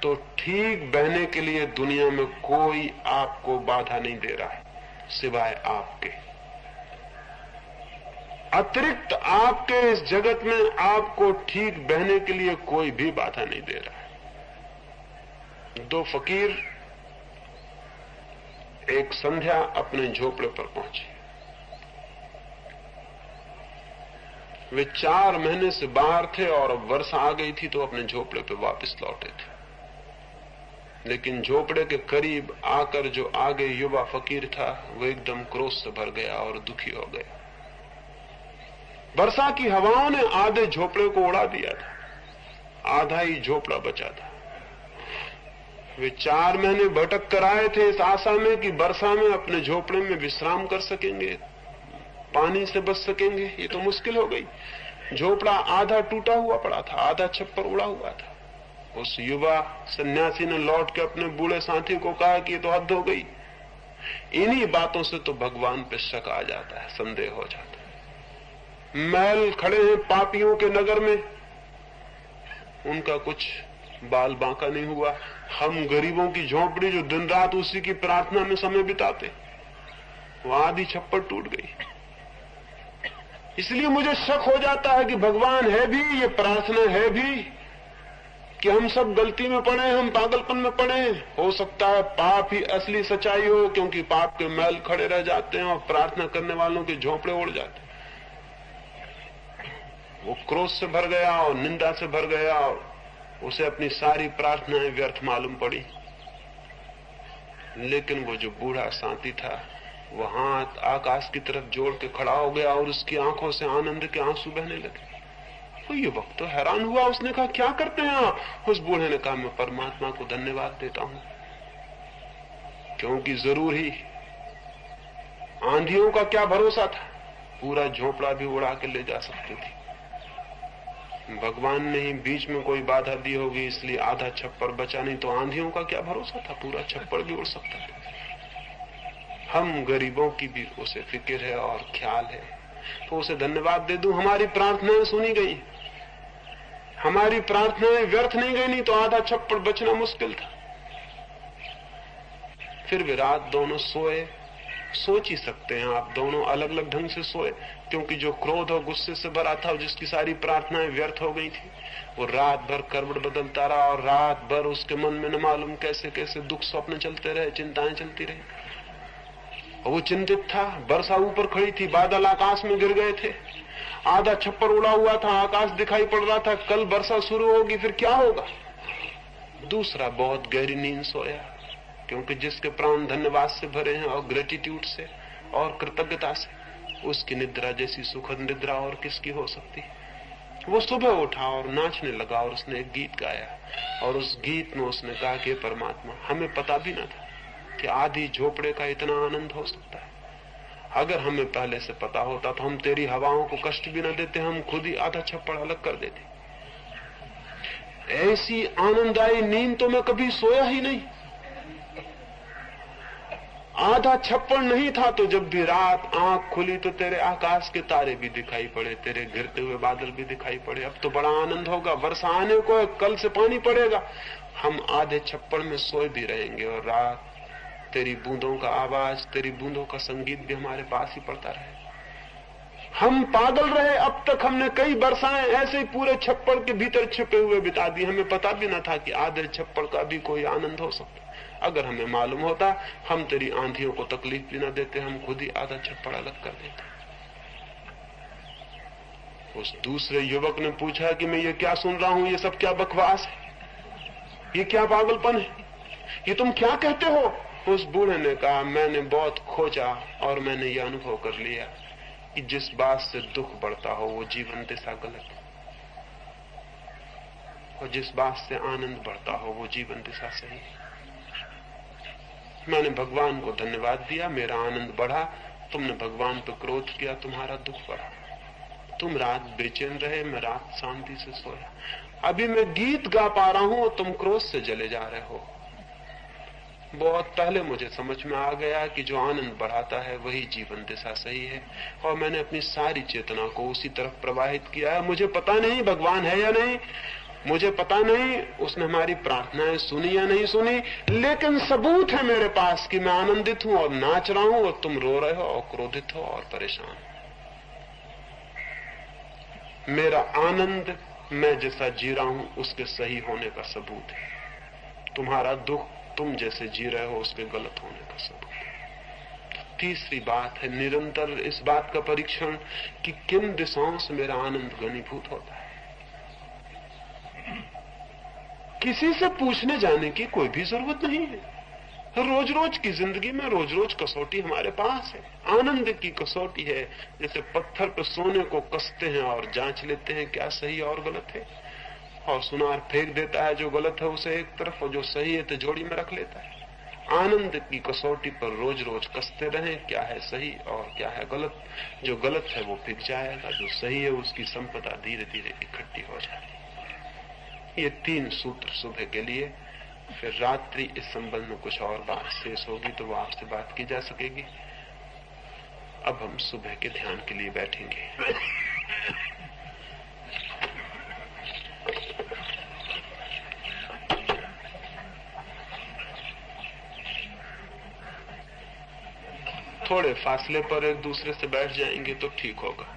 तो ठीक बहने के लिए दुनिया में कोई आपको बाधा नहीं दे रहा है सिवाय आपके। अतिरिक्त आपके इस जगत में आपको ठीक बहने के लिए कोई भी बाधा नहीं दे रहा है। दो फकीर एक संध्या अपने झोपड़े पर पहुंचे। वे 4 महीने से बाहर थे और अब वर्षा आ गई थी तो अपने झोपड़े पर वापस लौटे थे। लेकिन झोपड़े के करीब आकर जो आगे युवा फकीर था वो एकदम क्रोध से भर गया और दुखी हो गया। वर्षा की हवाओं ने आधे झोपड़े को उड़ा दिया था, आधा ही झोपड़ा बचा था। वे 4 महीने भटक कर आए थे इस आशा में कि वर्षा में अपने झोपड़े में विश्राम कर सकेंगे, पानी से बच सकेंगे। ये तो मुश्किल हो गई। झोपड़ा आधा टूटा हुआ पड़ा था, आधा छप्पर उड़ा हुआ था। उस युवा सन्यासी ने लौट के अपने बूढ़े साथी को कहा कि ये तो हद हो गई। इन्हीं बातों से तो भगवान पे शक आ जाता है, संदेह हो जाता है। महल खड़े हैं पापियों के नगर में, उनका कुछ बाल बांका नहीं हुआ। हम गरीबों की झोपड़ी जो दिन रात उसी की प्रार्थना में समय बिताते, वो आधी छप्पर टूट गई। इसलिए मुझे शक हो जाता है कि भगवान है भी, ये प्रार्थना है भी, कि हम सब गलती में पड़े, हम पागलपन में पड़े। हो सकता है पाप ही असली सच्चाई हो, क्योंकि पाप के महल खड़े रह जाते हैं और प्रार्थना करने वालों के झोपड़े उड़ जाते हैं। वो क्रोध से भर गया और निंदा से भर गया और उसे अपनी सारी प्रार्थनाएं व्यर्थ मालूम पड़ी। लेकिन वो जो बूढ़ा साथी था वो हाथ आकाश की तरफ जोड़ के खड़ा हो गया और उसकी आंखों से आनंद के आंसू बहने लगे। तो ये वक्त तो हैरान हुआ, उसने कहा क्या करते हैं आप? उस बूढ़े ने कहा मैं परमात्मा को धन्यवाद देता हूं, क्योंकि जरूर ही आंधियों का क्या भरोसा था, पूरा झोपड़ा भी उड़ा के ले जा सकती थी। भगवान ने ही बीच में कोई बाधा दी होगी, इसलिए आधा छप्पर बचा, नहीं तो आंधियों का क्या भरोसा था, पूरा छप्पर भी उड़ सकता था। हम गरीबों की भी उसे फिक्र है और ख्याल है, तो उसे धन्यवाद दे दूं। हमारी प्रार्थनाएं सुनी गई, हमारी प्रार्थनाएं व्यर्थ नहीं गई, नहीं तो आधा छप्पर बचना मुश्किल था। फिर वे रात दोनों सोए। सोच ही सकते हैं आप, दोनों अलग अलग ढंग से सोए, क्योंकि जो क्रोध और गुस्से से भरा था, जिसकी सारी प्रार्थनाएं व्यर्थ हो गई थी, वो रात भर करवट बदलता रहा और रात भर उसके मन में न मालूम कैसे कैसे दुख स्वप्न चलते रहे, चिंताएं चलती रही। और वो चिंतित था। वर्षा ऊपर खड़ी थी, बादल आकाश में गिर गए थे, आधा छप्पर उड़ा हुआ था, आकाश दिखाई पड़ रहा था। कल वर्षा शुरू होगी, फिर क्या होगा? दूसरा बहुत गहरी नींद सोया, क्योंकि जिसके प्राण धन्यवाद से भरे हैं और ग्रेटिट्यूड से और कृतज्ञता से, उसकी निद्रा जैसी सुखद निद्रा और किसकी हो सकती। वो सुबह उठा और नाचने लगा और उसने एक गीत गाया और उस गीत में उसने कहा कि परमात्मा, हमें पता भी न था कि आधी झोपड़े का इतना आनंद हो सकता है। अगर हमें पहले से पता होता तो हम तेरी हवाओं को कष्ट भी न देते, हम खुद ही आधा छप्पड़ अलग कर देते। ऐसी आनंददायी नींद तो मैं कभी सोया ही नहीं। आधा छप्पड़ नहीं था तो जब भी रात आंख खुली तो तेरे आकाश के तारे भी दिखाई पड़े, तेरे गिरते हुए बादल भी दिखाई पड़े। अब तो बड़ा आनंद होगा, वर्षा आने को है, कल से पानी पड़ेगा। हम आधे छप्पड़ में सोए भी रहेंगे और रात तेरी बूंदों का आवाज, तेरी बूंदों का संगीत भी हमारे पास ही पड़ता रहे। हम पागल रहे, अब तक हमने कई वर्षाएं ऐसे ही पूरे छप्पड़ के भीतर छिपे हुए बिता दी। हमें पता भी न था कि आधे छप्पड़ का भी कोई आनंद हो सकता। अगर हमें मालूम होता, हम तेरी आंधियों को तकलीफ भी न देते, हम खुद ही आधा छप्पड़ अलग कर देते। उस दूसरे युवक ने पूछा कि मैं ये क्या सुन रहा हूं, ये सब क्या बकवास है, ये क्या पागलपन है, ये तुम क्या कहते हो? उस बूढ़े ने कहा, मैंने बहुत खोजा और मैंने ये अनुभव कर लिया कि जिस बात से दुख बढ़ता हो वो जीवन दिशा गलत है, और जिस बात से आनंद बढ़ता हो वो जीवन दिशा सही है। मैंने भगवान को धन्यवाद दिया, मेरा आनंद बढ़ा। तुमने भगवान पर क्रोध किया, तुम्हारा दुख बढ़ा। तुम रात बेचैन रहे, मैं रात शांति से सोया। अभी मैं गीत गा पा रहा हूं और तुम क्रोध से जले जा रहे हो। बहुत पहले मुझे समझ में आ गया कि जो आनंद बढ़ाता है वही जीवन दिशा सही है, और मैंने अपनी सारी चेतना को उसी तरफ प्रवाहित किया है। मुझे पता नहीं भगवान है या नहीं, मुझे पता नहीं उसने हमारी प्रार्थनाएं सुनी या नहीं सुनी, लेकिन सबूत है मेरे पास कि मैं आनंदित हूं और नाच रहा हूं और तुम रो रहे हो और क्रोधित हो और परेशान हो। मेरा आनंद मैं जैसा जी रहा हूं उसके सही होने का सबूत है, तुम्हारा दुख तुम जैसे जी रहे हो उसके गलत होने का सबूत है। तीसरी बात है निरंतर इस बात का परीक्षण कि किन दिशाओं से मेरा आनंद घनीभूत होता है। किसी से पूछने जाने की कोई भी जरूरत नहीं है। रोज रोज की जिंदगी में रोज रोज कसौटी हमारे पास है, आनंद की कसौटी है। जैसे पत्थर पर सोने को कसते हैं और जांच लेते हैं क्या सही और गलत है, और सुनार फेंक देता है जो गलत है उसे एक तरफ, और जो सही है तिजोरी में रख लेता है। आनंद की कसौटी पर रोज रोज कसते रहें, क्या है सही और क्या है गलत। जो गलत है वो बिक जाएगा, जो सही है उसकी संपदा धीरे धीरे इकट्ठी हो जाएगी। ये 3 सूत्र सुबह के लिए। फिर रात्रि इस संबंध में कुछ और बात शेष होगी तो वो आपसे बात की जा सकेगी। अब हम सुबह के ध्यान के लिए बैठेंगे। थोड़े फासले पर एक दूसरे से बैठ जाएंगे तो ठीक होगा।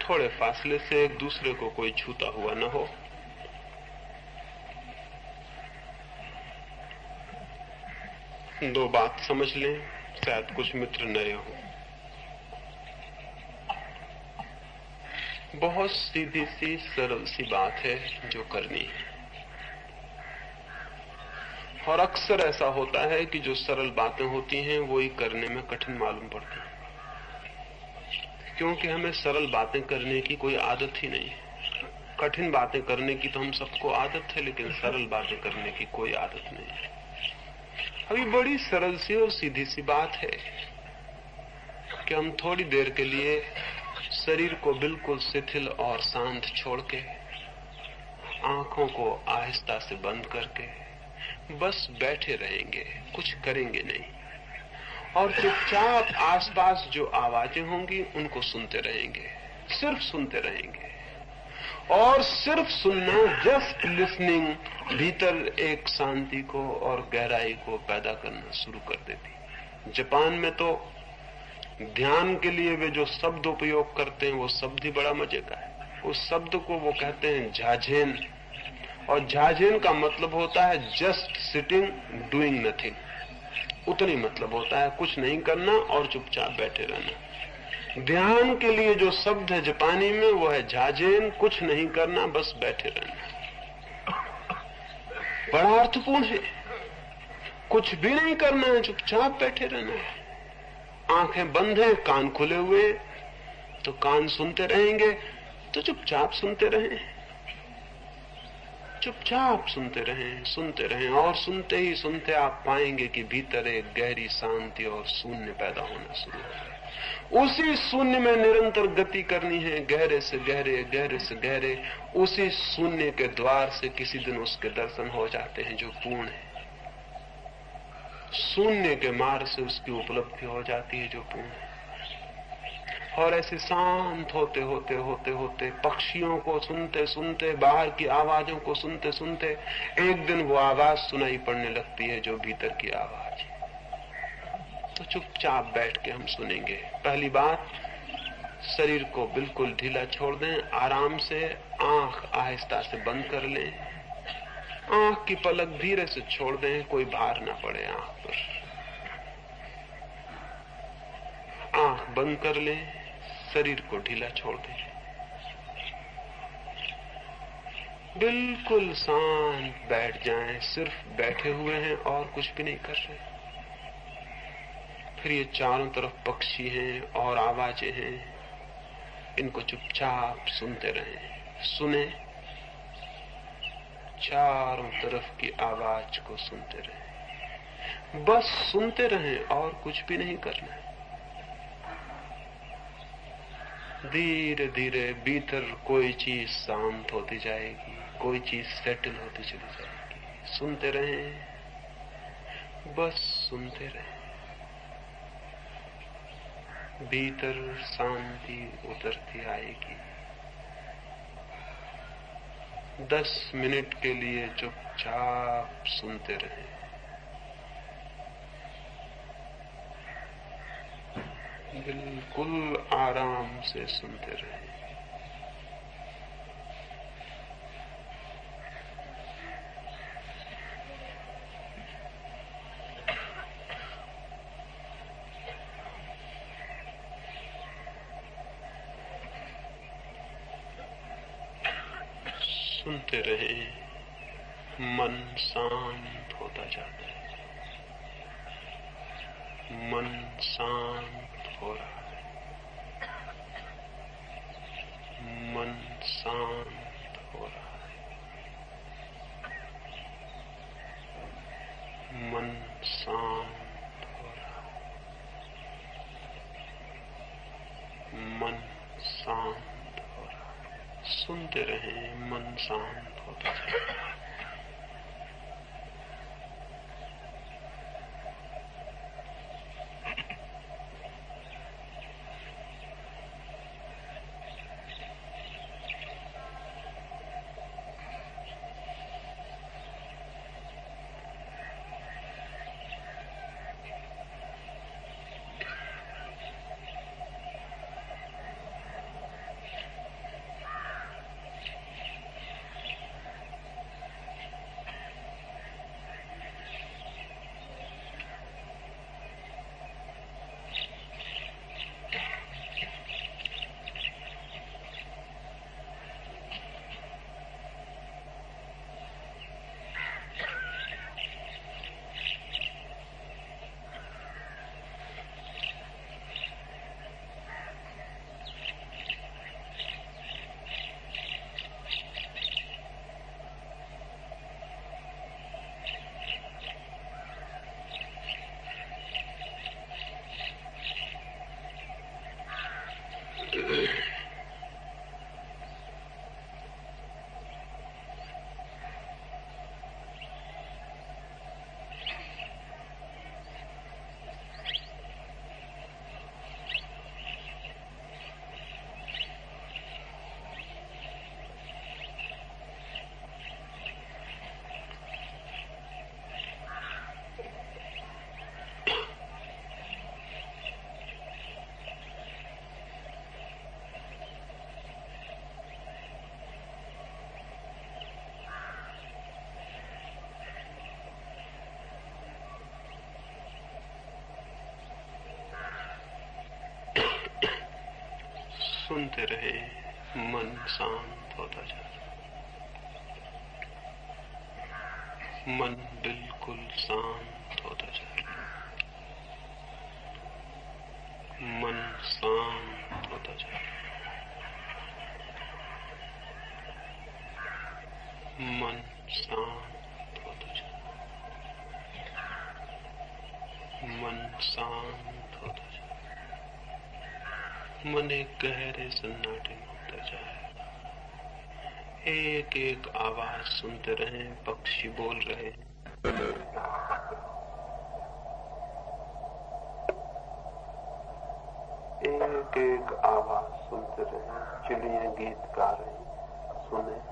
थोड़े फासले से एक दूसरे को कोई छूता हुआ न हो। दो बात समझ लें, शायद कुछ मित्र नए हो। बहुत सीधी सी सरल सी बात है जो करनी है, और अक्सर ऐसा होता है कि जो सरल बातें होती हैं वो ही करने में कठिन मालूम पड़ती हैं, क्योंकि हमें सरल बातें करने की कोई आदत ही नहीं है। कठिन बातें करने की तो हम सबको आदत है, लेकिन सरल बातें करने की कोई आदत नहीं है। अभी बड़ी सरल सी और सीधी सी बात है कि हम थोड़ी देर के लिए शरीर को बिल्कुल शिथिल और शांत छोड़ के, आंखों को आहिस्ता से बंद करके बस बैठे रहेंगे, कुछ करेंगे नहीं, और चुपचाप आसपास जो आवाजें होंगी उनको सुनते रहेंगे, सिर्फ सुनते रहेंगे। और सिर्फ सुनना, जस्ट लिसनिंग, भीतर एक शांति को और गहराई को पैदा करना शुरू कर देती। जापान में तो ध्यान के लिए वे जो शब्द उपयोग करते हैं वो शब्द ही बड़ा मजे का है। उस शब्द को वो कहते हैं झाझेन, और झाझेन का मतलब होता है जस्ट सिटिंग डूइंग नथिंग। उतनी मतलब होता है, कुछ नहीं करना और चुपचाप बैठे रहना। ध्यान के लिए जो शब्द है जापानी में वो है झाझेन, कुछ नहीं करना, बस बैठे रहना। बड़ा अर्थपूर्ण है। कुछ भी नहीं करना है, चुपचाप बैठे रहना है। आंखें बंद हैं, कान खुले हुए, तो कान सुनते रहेंगे, तो चुपचाप सुनते रहें, चुपचाप सुनते रहें, और सुनते ही सुनते आप पाएंगे कि भीतर एक गहरी शांति और शून्य पैदा होना शुरू हो। उसी शून्य में निरंतर गति करनी है, गहरे से गहरे, गहरे से गहरे। उसी शून्य के द्वार से किसी दिन उसके दर्शन हो जाते हैं जो पूर्ण है। शून्य के मार्ग से उसकी उपलब्धि हो जाती है जो पूर्ण है। और ऐसे शांत होते होते होते होते, पक्षियों को सुनते सुनते, बाहर की आवाजों को सुनते सुनते, एक दिन वो आवाज सुनाई पड़ने लगती है जो भीतर की आवाज है। तो चुपचाप बैठ के हम सुनेंगे। पहली बात, शरीर को बिल्कुल ढीला छोड़ दें, आराम से आंख आहिस्ता से बंद कर लें, आंख की पलक धीरे से छोड़ दें, कोई भार ना पड़े आंख पर। आंख बंद कर लें, शरीर को ढीला छोड़ दें, बिल्कुल शांत बैठ जाएं, सिर्फ बैठे हुए हैं और कुछ भी नहीं कर रहे। फिर ये चारों तरफ पक्षी हैं और आवाजें हैं, इनको चुपचाप सुनते रहें। सुने, चारों तरफ की आवाज को सुनते रहें, बस सुनते रहें और कुछ भी नहीं करना है। धीरे धीरे भीतर कोई चीज शांत होती जाएगी, कोई चीज सेटल होती चली जाएगी। सुनते रहें, बस सुनते रहें। भीतर शांति उतरती आएगी। 10 मिनट के लिए चुपचाप सुनते रहें। बिल्कुल आराम से सुनते रहें। सुनते रहें। मन शांत होता जाता है। मन शांत हो रहा है। मन शांत हो रहा है। मन शांत हो रहा है। मन शांत हो रहा है। सुनते रहें। मन शांत होता जाता है। सुनते रहे। मन शांत होता जाता है। मन बिल्कुल शांत होता जाता है। मन शांत होता जाता है। मन शांत होता जाता है। मन शांत होता जाता है। मन एक गहरे सन्नाटे में होता जाए। एक एक आवाज सुनते रहें। पक्षी बोल रहे हैं। एक एक आवाज सुनते रहें। चिड़ियां गीत गा रही। सुने।